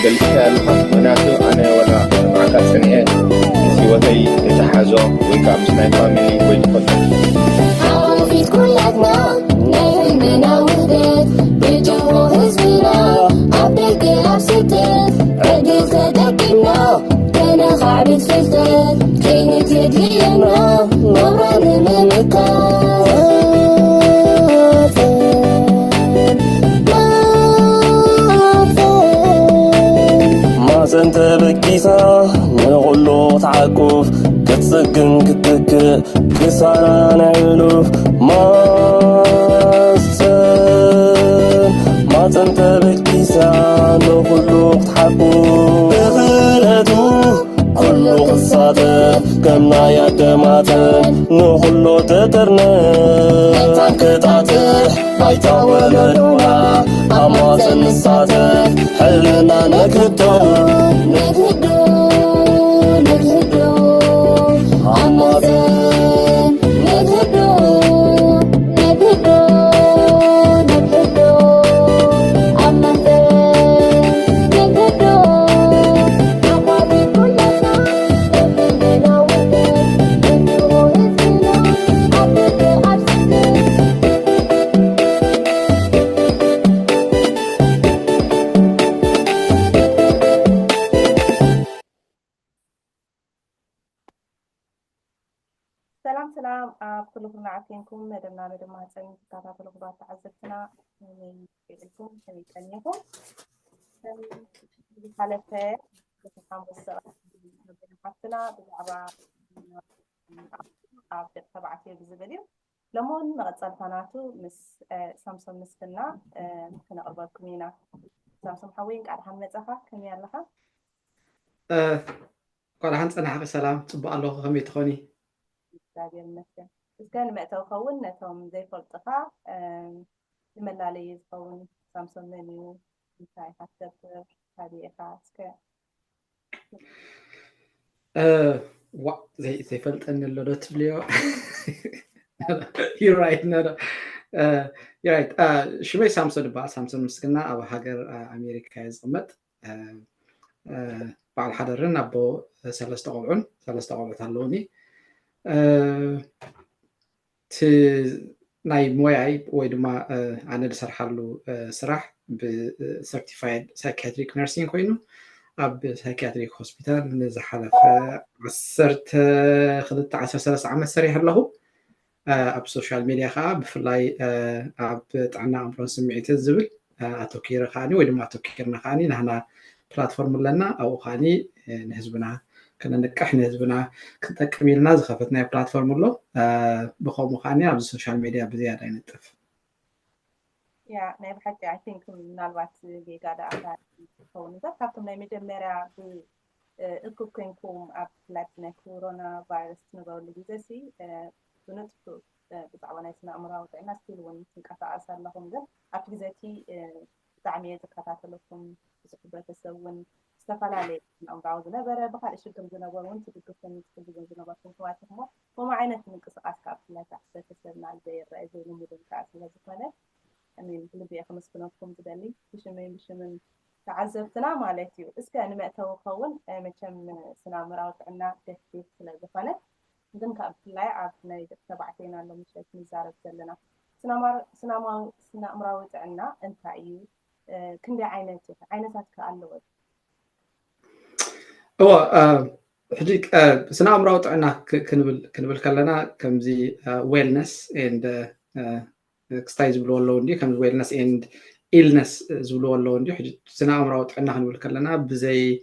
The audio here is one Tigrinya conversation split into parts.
قلتها مناته أنا ولا معك سنين سوتي يتحازو ويكا مسنا فاميلي ويتفضل عرفت كلنا نهمنا وحدت بجو هزبنا عبيت عبستت عدل تدكنا كان خعبت فلتت كينت يدينا نوران الممكان انت بكيسا نغلو تعكوف كتسكن كتكي كسانا نعلوف ما انت بكيسا نغلو تعكوف بغلتو كله قصاته كمنا يدماته نغلو تترنه كتاته بايتا ولدونا أما تنساته حلنا نكدو أما نكدو أما سلام كلكم عارفينكم مدامنا مدام هاتين تتابعوا الأخبار تعزتنا من فيكم كميكانيكم حالته بتفهم الصراحة حتنا بالعبا عبد تبعتي بزبديو لمون مغتصل فناتو مس سامسون مسكنا كنا أربعكم هنا سامسون حوين قاعد حمزها كم يالها قال حنت أنا حق سلام تبقى الله غمي تخوني እግዚአብሔር ይመስገን እስከን መተው ከውን ነቶም ዘይፈልጥኻ ይመላለይ ዝኸውን ሳምሶን መኒዩ እንታይ ሓሰብ ታዲኻ እስከ ዘይፈልጠኒ ኣሎ ዶ ትብልዮ you're right no you're right ሽመይ ሳምሶን ይበሃል ሳምሶን ምስግና ኣብ ሃገር ኣሜሪካ ዝቕመጥ በዓል ሓደርን ኣቦ ሰለስተ ቆልዑት ኣለውኒ ናይ ሞያይ ወይ ድማ ኣነ ዝሰርሓሉ ስራሕ ብሰርቲፋይድ ሳይኪያትሪክ ነርሲንግ ኮይኑ ኣብ ሳይኪያትሪክ ሆስፒታል ንዝሓለፈ 12 ዓመት ሰሪሐ ኣለኹ ኣብ ሶሻል ሚድያ ከዓ ብፍላይ ኣብ ጥዕና ኣእምሮን ስምዒትን ዝብል ኣተኪረ ከዓኒ ወይ ድማ ኣተኪርና ከዓኒ ንሕና ፕላትፎርም ኣለና ኣብኡ ከዓኒ ንህዝብና كننكح نهزبنا كنتقم لنا زخفتنا بلاتفورم له بخوم خاني على السوشيال ميديا بزياده ينطف يا نايب حتى I think ምናልባት ጌጋዳ አታ ሆነ ዘካቶም ናይ መጀመርያ እኩኩንኩም ኣብ ላትነ ኮሮና ቫይረስ ነበሩ ጊዜሲ ብነጥፍ ብዛዕባ ናይ ስነ ኣእምሮዊ ጥዕና ስቲል እውን ትንቀሳቀስ ኣለኹም ግን ኣብ ጊዜቲ ብጣዕሚ ዝከታተለኩም ብዙሕ ሕብረተሰብ እውን استفعلالي أمراض زنبرة بخارج شكل زنبرة وانت تقصني شكل زنبرة كنتواتهم وما عينت من قصة أسكاب لا تحسب تسمع زي الرئيس زي المدن كأس لا زفنة أمين كل بيا 5 بناتكم تدلي بش من تعذبتنا مالتي بس كان ما توقعون مشان سنة مرات عنا تحديد لا زفنة إذن كأبلاي عبنا تبعتنا لو مش مزارة لنا سنة مرات عنا أنت عيو كندي عينتك كألوت هو حديك سنا أمراو تعنا كنبل كلنا كمزي wellness and exercise بلو اللون دي كمزي wellness and illness زبلو اللون دي حديك سنا أمراو تعنا كنبل كلنا بزي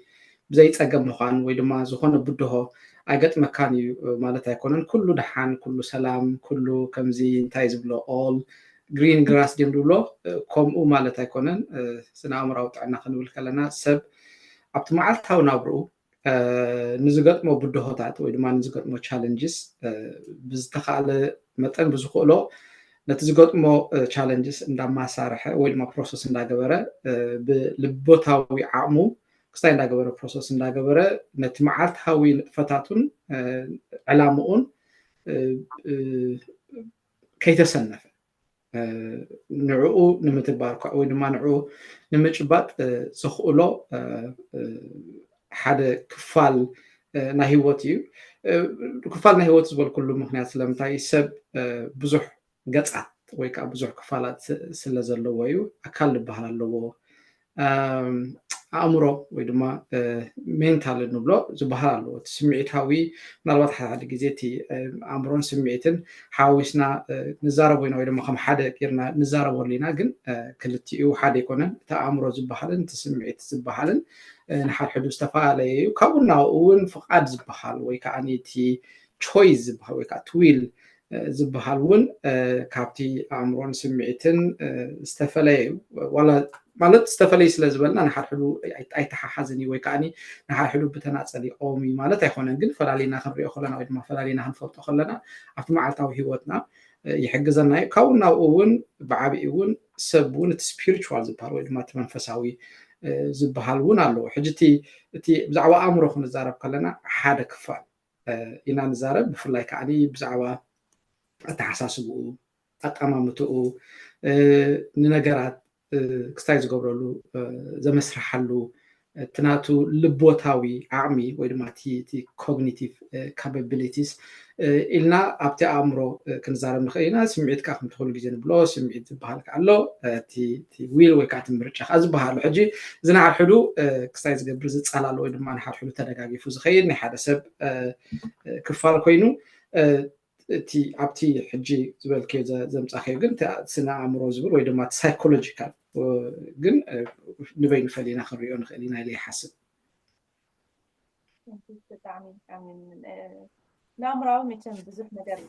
تسقم مخان ويدما زخون بدوه أجت مكاني مالتها يكونن كله دحان كله سلام كله كمزي انتايز بلو all green grass دي بلو كم مالتها يكونن سنا أمراو تعنا كنبل كلنا سب ኣብቲ መዓልታዊ ናብርኡ ንዝገጥሞ ብድሆታት ወይ ድማ ንዝገጥሞ ቻሌንጅስ ብዝተኻለ መጠን ብዝኽእሎ ነቲ ዝገጥሞ ቻሌንጅስ እንዳማሳርሐ ወይ ድማ ፕሮሰስ እንዳገበረ ብልቦታዊ ዓቕሙ ክስታይ እንዳገበረ ፕሮሰስ እንዳገበረ ነቲ መዓልታዊ ንጥፈታቱን ዕላምኡን ከይተሰነፈ ንዕኡ ንምትባር ወይ ድማ ንዕኡ ንምጭባጥ ዝኽእሎ ሓደ ክፋል ናይ ህይወት እዩ ክፋል ናይ ህይወት ዝበልኩሉ ምክንያት ስለምንታይ ሰብ ብዙሕ ገጻት ወይ ከዓ ብዙሕ ክፋላት ስለ ዘለዎ እዩ ኣካል ዝበሃል ኣለዎ ኣእምሮ ወይ ድማ ሜንታል ንብሎ ዝበሃል ኣለዎ እቲ ስምዒታዊ ምናልባት ሓደ ግዜ እቲ ኣእምሮን ስምዒትን ሓዊስና ንዛረቦ ኢና ወይ ድማ ከም ሓደ ጌርና ንዛረበሉ ኢና ግን ክልቲኡ ሓደ ኣይኮነን እቲ ኣእምሮ ዝበሃልን እቲ ስምዒት ዝበሃልን ንሓድሕዱ ዝተፈላለየ እዩ ካብኡ ናብኡ እውን ፍቓድ ዝበሃል ወይ ከዓ እቲ ቾይስ ዝበሃል ወይ ከዓ ትዊል ዝበሃል እውን ካብቲ ኣእምሮን ስምዒትን ዝተፈለየ እዩ ዋላ ማለት ዝተፈለየ ስለ ዝበልና ንሓድሕዱ ኣይተሓሓዝን እዩ ወይ ከዓኒ ንሓድሕዱ ብተናፀል ይቆም እዩ ማለት ኣይኮነን ግን ፈላሊና ክንሪኦ ከለና ወይ ድማ ፈላሊና ክንፈልጦ ከለና ኣብቲ መዓልታዊ ሂወትና ይሕግዘና እዩ ካብኡ ናብኡ እውን ብዓብኡ እውን ሰብ እውን እቲ ስፒሪቹዋል ዝበሃል ወይ ድማ እቲ መንፈሳዊ ዝበሃል እውን ኣለዎ ሕጂ እቲ ብዛዕባ ኣእምሮ ክንዛረብ ከለና ሓደ ክፋል ኢና ንዛረብ ብፍላይ ከዓኒ ብዛዕባ ኣተሓሳስብኡ ኣቀማምጥኡ ንነገራት ክስታይ ዝገብረሉ ዘመስርሓሉ ትናቱ ልቦታዊ ዓቕሚ ወይ ድማ እቲ ኮግኒቲቭ ካፓቢሊቲስ ኢልና ኣብቲ ኣእምሮ ክንዛረብ ንኽእል ኢና ስምዒት ከዓ ከምቲ ኩሉ ግዜ ንብሎ ስምዒት ዝበሃል ከዓ ኣሎ እቲ ዊል ወይ ከዓ እቲ ምርጫ ከዓ ዝበሃል ሕጂ እዚ ንሓድሕዱ ክስታይ ዝገብር ዝፀላሎ ወይ ድማ ንሓድሕዱ ተደጋጊፉ ዝኸይድ ናይ ሓደ ሰብ ክፋል ኮይኑ እቲ ኣብቲ ሕጂ ዝበልክዮ ዘምፃኸዮ ግን ስነ ኣእምሮ ዝብል ወይ ድማ ሳይኮሎጂካል ግን ንበይኑ ፈሊና ክንሪኦ ንኽእል ኢና ኢለ ይሓስብ ብጣዕሚ ንኣእምሮዊ መቸም ብዙሕ ነገር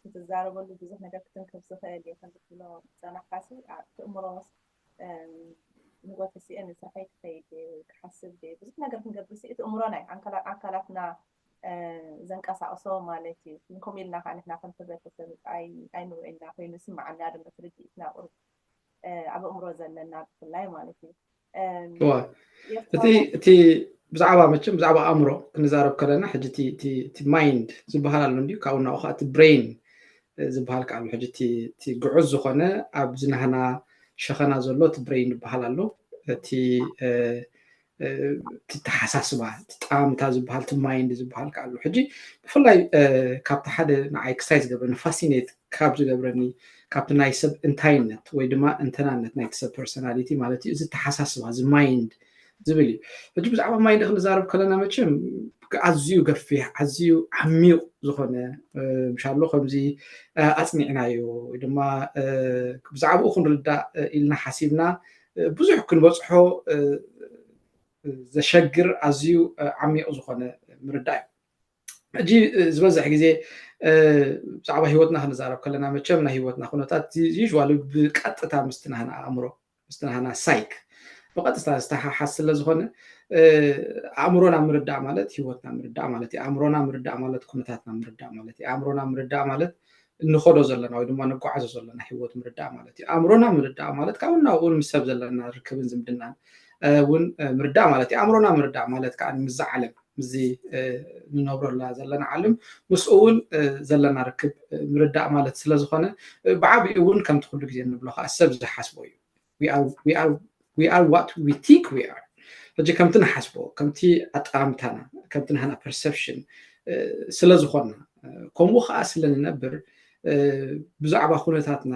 ክትዛረበሉ ብዙሕ ነገር ክትንክብ ዝኽእል እየ ከምዝብሎ ፀናሕካሲ ትእምሮ ንጎተ ሲአን ንስራሐይ ክኸይድ ክሓስብ ብዙሕ ነገር ክንገብር እቲ እምሮና ኣካላትና ዘንቀሳቅሶ ማለት እዩ ንከምኡ ኢልና ከዓ ንሕና ከም ሕብረተሰብ ኣይንውዕልና ኮይኑ ስማዓና ድማ ትርዲእትና ቁርብ ኣብ እምሮ ዘለና ብፍላይ ማለት እዩ እቲ ብዛዕባ መቸም ብዛዕባ ኣእምሮ ክንዛረብ ከለና ሕጂ እቲ ማይንድ ዝበሃል ኣሎ እንድዩ ካብኡ ናብኡ ከዓ እቲ ብሬን ዝበሃል ከዓ ኣሎ ሕጂ እቲ ግዑዝ ዝኾነ ኣብ ዝናህና ሸኸና ዘሎ እቲ ብሬን ዝበሃል ኣሎ እቲ ተሓሳስባ ጣምታ ዝበሃል እቲ ማይንድ ዝበሃል ከዓ ኣሎ ሕጂ ብፍላይ ካብቲ ሓደ ንዓይ ክስታይ ዝገብረኒ ፋሲኔት ካብ ዝገብረኒ ካብቲ ናይ ሰብ እንታይነት ወይ ድማ እንተናነት ናይቲ ሰብ ፐርሶናሊቲ ማለት እዩ እዚ ተሓሳስባ እዚ ማይንድ ዝብል እዩ ሕጂ ብዛዕባ ማይንድ ክንዛረብ ከለና መቸም ኣዝዩ ገፊሕ ኣዝዩ ዓሚቕ ዝኾነ ምሻሎ ከምዚ ኣፅኒዕናዮ ወይ ድማ ብዛዕባኡ ክንርዳእ ኢልና ሓሲብና ብዙሕ ክንበፅሖ ዘሸግር ኣዝዩ ዓሚቕ ዝኾነ ምርዳእ እዩ ሕጂ ዝበዝሕ ግዜ ብዛዕባ ሂወትና ክንዛረብ ከለና መቸም ናይ ሂወትና ኩነታት ዩዥዋሊ ብቀጥታ ምስቲ ናህና ኣእምሮ ምስቲ ናህና ሳይክ ብቀጥታ ዝተሓሓዝ ስለ ዝኾነ ኣእምሮና ምርዳእ ማለት ሂወትና ምርዳእ ማለት እዩ ኣእምሮና ምርዳእ ማለት ኩነታትና ምርዳእ ማለት እዩ ኣእምሮና ምርዳእ ማለት ንኸዶ ዘለና ወይ ድማ ንጓዓዞ ዘለና ሂወት ምርዳእ ማለት እዩ ኣእምሮና ምርዳእ ማለት ካብኡ ናብኡ ምስ ሰብ ዘለና ርክብን ዝምድናን እውን ምርዳእ ማለት እዩ ኣእምሮና ምርዳእ ማለት ከዓ ምዛ ዓለም እዚ ንነብረላ ዘለና ዓለም ምስኡ እውን ዘለና ርክብ ምርዳእ ማለት ስለ ዝኾነ ብዓብኡ እውን ከምቲ ኩሉ ግዜ ንብሎ ከዓ ሰብ ዝሓስቦ እዩ we are what we think we are ሕጂ ከምቲ ንሓስቦ ከምቲ ኣጣምታና ከምቲ ንህና ፐርሰፕሽን ስለ ዝኾና ከምኡ ከዓ ስለ ንነብር ብዛዕባ ኩነታትና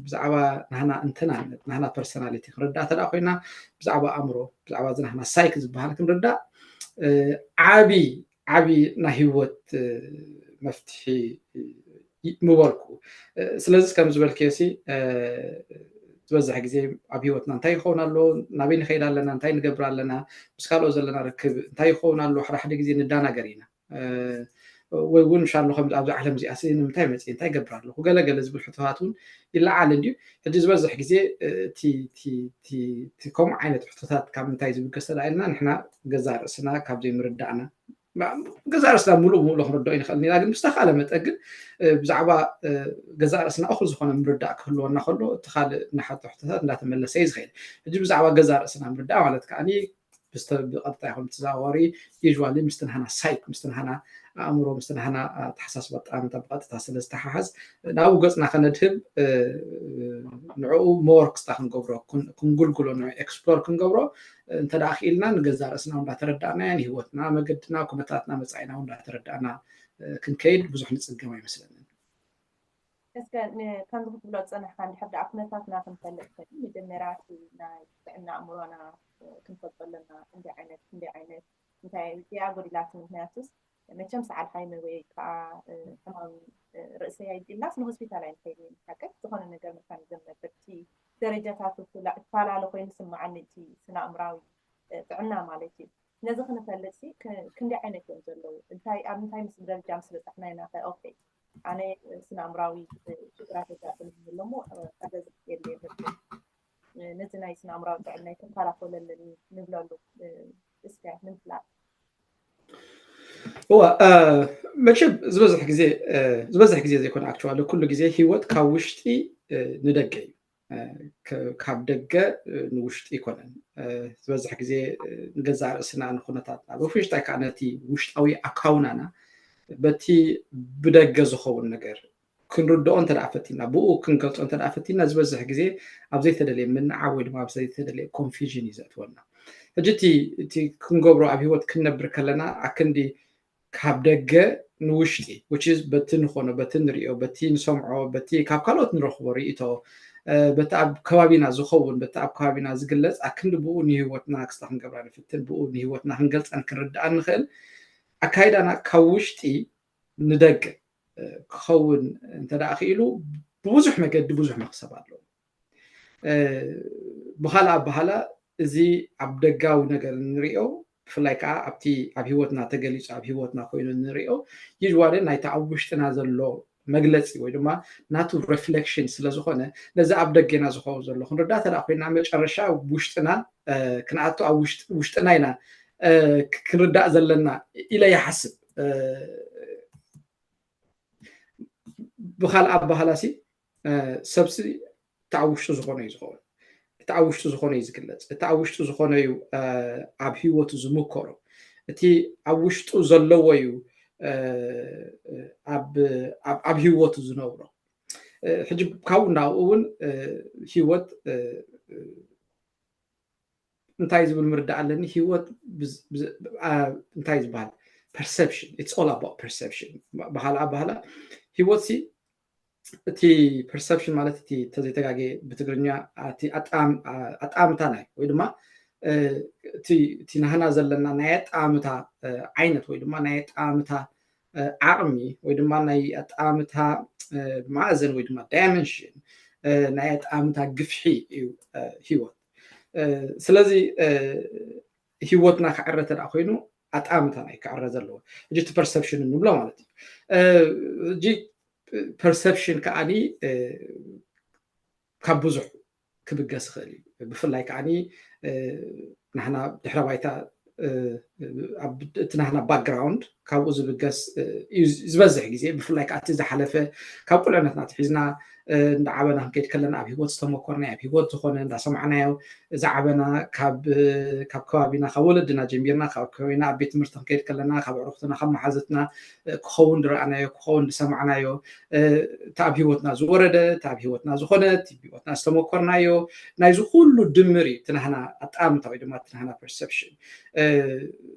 ብዛዕባ ንህና እንተናነት ንህና ፐርሶናሊቲ ክንርዳእ ተዳ ኮይና ብዛዕባ ኣእምሮ ብዛዕባ እዚ ንህና ሳይክ ዝበሃል ክንርዳእ ዓብይ ናይ ሂወት መፍትሒ ምበልኩ ስለዚ ከም ዝበልክዮ ሲ ዝበዝሕ ግዜ ኣብ ሂወትና እንታይ ይኸውን ኣሎ ናበይ ንኸይድ ኣለና እንታይ ንገብር ኣለና ምስ ካልኦ ዘለና ርክብ እንታይ ይኸውን ኣሎ ሓደ ግዜ ንዳናገር ኢና ወይ እውን ምሻሎ ከምዚ ኣብዚ ዓለም እዚኣ ንምንታይ መፅእ እንታይ ገብር ኣለኹ ገለገለ ዝብል ሕቶታት እውን ይለዓል እንድዩ ሕጂ ዝበዝሕ ግዜ እቲ ከምኡ ዓይነት ሕቶታት ካብ ምንታይ ዝብገስ ተላኢልና ንሕና ገዛ ርእስና ካብ ዘይምርዳእና ገዛ ርእስና ሙሉእ ክንርድኦ ይንኽእል ኢና ግን ብዝተኻለ መጠን ግን ብዛዕባ ገዛ ርእስና እኹል ዝኾነ ምርዳእ ክህልወና ከሎ እቲ ካልእ ናሓቶ ሕቶታት እንዳተመለሰ እዩ ዝኸይድ ሕጂ ብዛዕባ ገዛ ርእስና ምርዳእ ማለት ከዓኒ بقطع يكون تزاوري يجوالي مستنهنا سايك مستنهنا أمره مستنهنا تحسس بطعم تبقى تحصل استحاز ناو قصنا خندهم نعو موركس تاخن قبره كنقول كلو نوع إكسبلور كنقبره أنت داخلنا نجزار أسنا ولا تردنا يعني هوتنا ما قدنا كمتاتنا مسعينا ولا تردنا كنكيد بزح نتسجم مثلا كان ضغط بلوت أنا كان حد عقناتنا كنفلت مجمراتي عنا أمورنا كنفضل لنا عندي عينات انتي في أقول لك مهناتس متشم ساعة الحين وي كمان رئيسي يدي الناس من هوسبيتالين كيدين حكت تكون النجار مكان جنة بتي درجات لا فعلا لو كوين سمع عني تي سنا أمراوي تعنا مالتي نزخنا فلسي كندي عينك ينزلوا انتي مس درجة مس بتحنا هنا أوكي أنا سنا أمراوي راتي جاتني من لمو هذا اللي نزلنا يسنا أمراوي تعنا كفارة كل اللي نبلو اسكا نبلا هو ماشي زبزح جزء يكون أكتوال كل جزء هيوت كوشتي ندقي كاب دقة نوشت يكونن زبزح جزء نجزع رأسنا عن خناتنا وفيش تكانتي وشت أوي أكوننا بتي بدقة زخون نجار كنرد أنت رأفتينا بو كنقلت أنت رأفتينا زبزح جزء أبزي تدلي من عود ما أبزي تدلي confusion يزاتونا فجتي كنقبرو أبيوت كنا بركلنا أكندي كابدجة نوشتي which is بتن خونه بتن ريو بتين سمعه بتي كابكالوت نروح ريئتو بتعب كوابينا زخون بتعب كوابينا زقلت أكند بو نيوتنا كستخن قبرنا فتن بو نيوتنا هنقلت أن كنرد أنخل أكيد أنا كوشتي ندق خون أنت داخلو بوزح مقد بوزح مخسبات له بحالا زي عبدجاو نقل نريو فلايك أبتي أبيوتنا تجلس أبيوتنا خوينا نريو يجوالي نايتعوشتنا زلو مجلسي ويدما ناتو ريفلكشن سلازخونه لذا أبدجنا زخو زلو خن ردات الأخوين نعمل شرشة وبوشتنا كنعتو وشتنا هنا كنرداء زلنا إلى يحسب بخال أب بخالاسي سبسي تعوشتو زخونه يزخون تعوشت زخونه يزقلت تعوشت زخونه يو عب هيوت زمكرو تي عوشت زلوا يو عب هيوت زنورو حجب كاونا اون هيوت انتايز بالمرد علني هيوت انتايز بال perception it's all about perception بحالا هيوت سي تي perception مالتي تي تزي تجاجي بتقولنيا تي أتأم تاناي ويدما تي نحنا زلنا نيت أمتا عينت ويدما نيت أمتا عرمي ويدما نيت أمتا معزن ويدما dimension نيت أمتا قفحي هيوت سلازي هيوتنا كعرت الأخوينو أتأم تاناي كعرت اللو جيت perception النبلا مالتي جي perception كأني كبزح كبجس خالي بفلاي كأني نحنا دحروايتا نحنا background كابوز بجس يزبزح جزء بفلاي كأتي زحلفة كابول أنا تحزنا دعوانا هم كيتكلم أبي هو تستمكرنا أبي هو تخون دا سمعنا زعبنا كاب كوابينا خولدنا جنبيرنا كوابينا بيت مرتهم كيتكلمنا كاب عرفتنا خم حزتنا خون درعنا خون سمعنا يو تابي هوتنا زورد تابي هوتنا زخونت تابي هوتنا استمكرنا يو نايزو كله دمري تنهنا أتأم تبي دم تنهنا perception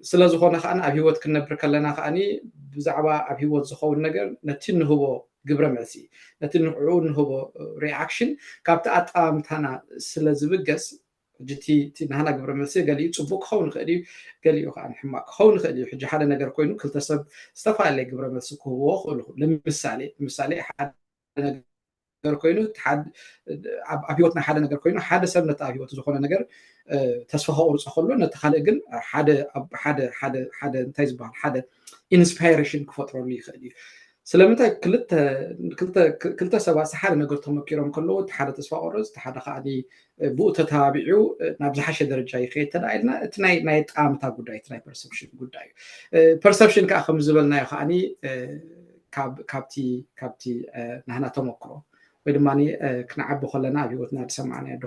سلازو خونه خان أبي هوت كنا بركلنا خاني بزعبا أبي هوت زخون نجر نتين هو قبر ملسي نتين عون هو reaction كابت أتأم تنا سلاز بجس جتي تنهنا قبر ملسي قالي تصبوك خون خدي قالي يخان حماك خون خدي حج حدا نجر كوينو كل تسب استفع اللي قبر ملسي هو خلو لمثالي حد نجر كوينو حد أبيوتنا حدا نجر كوينو حدا سبنا أبيوت زخون نجر تسفه أورس خلو نتخلقن حدا تيزبال حدا inspiration كفترة لي خدي سلامتها كلتا سبع سحر نقولتهم كيرم كله تحدث تسفه أورس تحدث خادي بو تتابعو نبزح شيء درجة يخيط تنايلنا تناي نايت قامتها قداي تناي perception قداي perception كأخم زبلنا يخاني كابتي نحنا تمكرو ويدماني كنعب خلنا أبيوتنا تسمعنا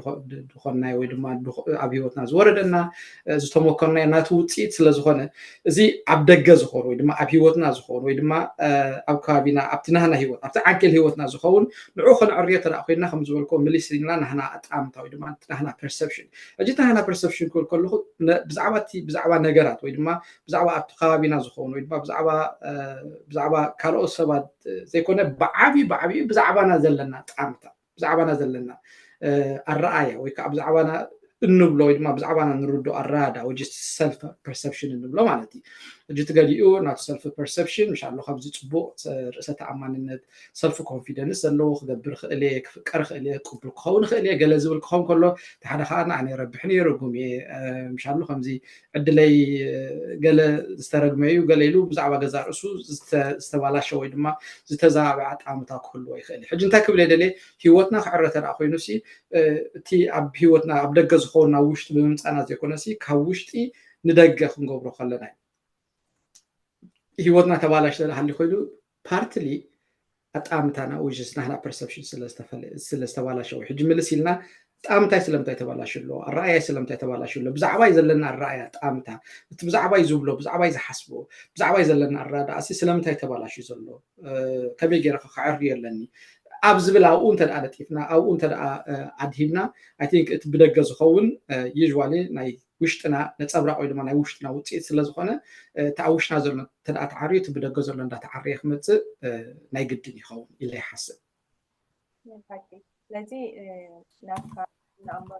دخلنا ويدما أبيوتنا زوردنا زتمكننا ناتوتيت سلزخنا زي عبدك زخور ويدما أبيوتنا زخور ويدما أبكابينا أبتناهنا هيوت أبتعنكل هيوتنا زخون نعوخن عرية أخوينا خمزولكم مليسرين لنا هنا أتعامتا ويدما هنا perception أجيتنا هنا perception كله بزعبة نجارات ويدما بزعبة أبتقابينا زخون ويدما بزعبة كارو سباد زي كنا بعبي بزعبنا زلنا تعامتا بزعبنا زلنا الرأي ويكا بزعبنا النبلو يدما بزعبنا نردو الرادة و just self perception النبلو معناتي جيت قاليو not self perception مش عارلو خبزي تبو رأسة تعمانينت self confidence اللو خدبر خليك فكر خليك قبل خون خليك قلزو الخون كله تحنا خانا عني ربحني رقمي مش عارلو خمزي عدلي قال استرقميو قاليلو بزعبا قزار اسو استوالا شو يدما زتزابع تعامتا كله يخلي حج انتا كبلي دلي هيوتنا خعرة الأخوي نفسي تي أب هيوتنا أب دقز خونا وشت بمنصانا زيكونا سي كاوشتي ندقى خنقبرو خلنا هيوتنا تبالاش لحالي خويلو partly أتعامتانا وجسنا هنا perception سلستوالا شو حج ملسيلنا تأمتاي سلمتاي تبالاش له الرأي سلمتاي تبالاش له بزعباي زلنا الرأي تأمتا بزعباي زوبلو بزعباي زحسبو بزعباي زلنا الرأي أسي سلمتاي تبالاش زلو كبي جرا خعري لني أبزبل أو أنت الأدتيفنا أو أنت أدهبنا I think it بدك زخون usually ناي وشتنا نتصبر أو لما ناي وشتنا وتصير سلزخونه تعوشنا زلنا تلقى تعريت بدك زلنا ده تعريخ مت ناي قدني خون اللي حسب. لذي نافع نعمر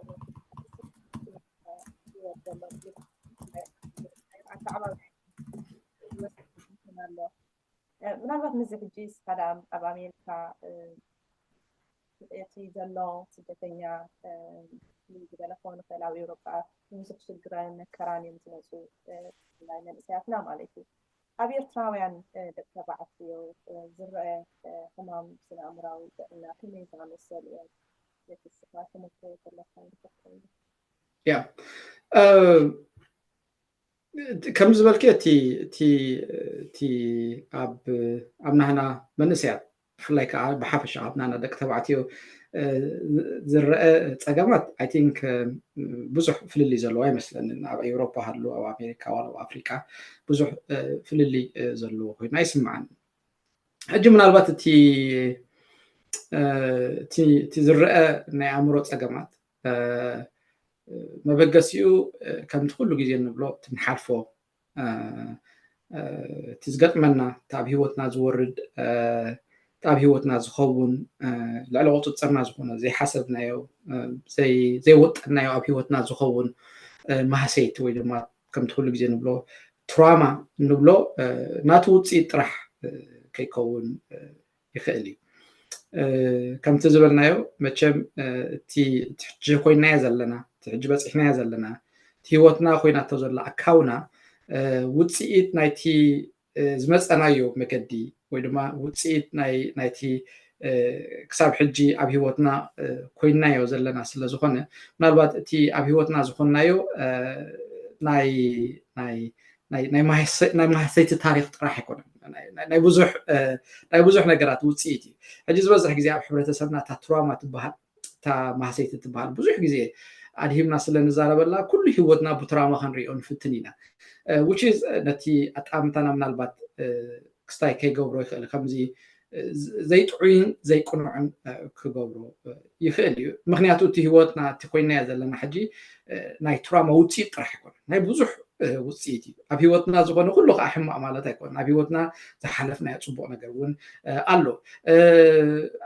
ምናልባት ምዝሕ ሕጂ ስካዳ ኣብ ኣሜሪካ እቲ ዘሎ ስደተኛ ዝበለ ክኾኑ ይኽእል ኣብ ኤውሮጳ ብዙሕ ሽግርን መከራን እዮም ዝመፁ ናይ መንእሰያትና ማለት እዩ ኣብ ኤርትራውያን ደቂ ተባዕትዮ ዝረአ ሕማም ስነ ኣእምራዊ ጥዕና ከመይ ዝኣመሰሉ እዮም ነቲ ስኻ ተመክሮ ከለካ ንክትከውን كم زبالك تي أبنا هنا منسيات فلايك بحافش أبنا هنا دك تبعتيو زرق تجمعت I think بزح في اللي زلوا مثلا إن أوروبا هلو أو أمريكا ولا أفريقيا بزح في اللي زلوا هنا يسمعن هجي من الوقت تي زرق نعمرو تجمعت ما بقاسيو كم تقول له جزء نبلو تنحرفه تزقط منا تعب هوتنا زورد تعب هوتنا زخون العلاقات تصرنا زخونة زي حسبنا يو زي وقتنا يو أب هوتنا زخون ما حسيت ويد ما كم تقول له جزء نبلو تراما نبلو ناتوت يطرح كيكون يخلي كم تزبلنا يو متشم تي تحجي خوينا يزلنا تحجبت إحنا زلنا تيوتنا خوينا توزل أكاونا وتصيت نايتي زمس أنا يو مكدي ويدما وتصيت نايتي كسب حجي أبيوتنا خوينا يو زلنا سلزخنا نالبات تي أبيوتنا زخنا يو ناي ما حسيت التاريخ راح يكون ناي بزح نجارات وتصيتي أجهز بزح جزء بحبرة سبنا تتراما تبهر تا ما حسيت تبهر بزح جزء أدهمنا سلنا زارب الله كل هوتنا بتراما خنريون في التنينة which is نتي أتأمتنا من البات كستاي كي جبرو يخلي خمزي زي تعين زي كنوعن كجبرو يخلي مخنياتو تي هوتنا تكوينا زلنا حجي ناي تراما وتصيت راح يكون ناي بزح وصيتي أبيوتنا زبون كله أحمى عمالته يكون أبيوتنا تحلفنا يتصبون نجرون قالوا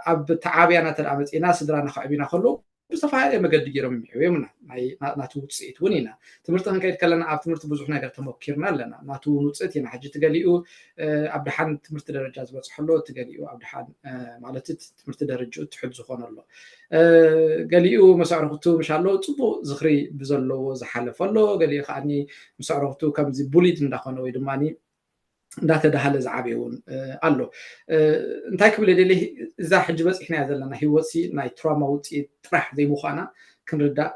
أب تعابينا ترى الناس درنا خايبين خلوا بصفاء مقد يجرم يومنا ناتو وصيت ونينا تمرتنا كيد كلنا عب تمرت بزح نجر تمكرنا لنا ناتو وصيت يعني حاجة تقاليو عبدحان تمرت درجات بس حلو تقاليو عبدحان مالتي تمرت درجات تحب زخون الله قاليو مسعرفتو مش الله تصبو زخري بزلو زحلف الله قالي خاني مسعرفتو كم زي بوليد ندخونه ويدماني داتا دهال زعابيون الله انتاي كبل دي اذا حج بس احنا زلنا هيوسي ناي تراما وتي طرح زي مخانا كنردا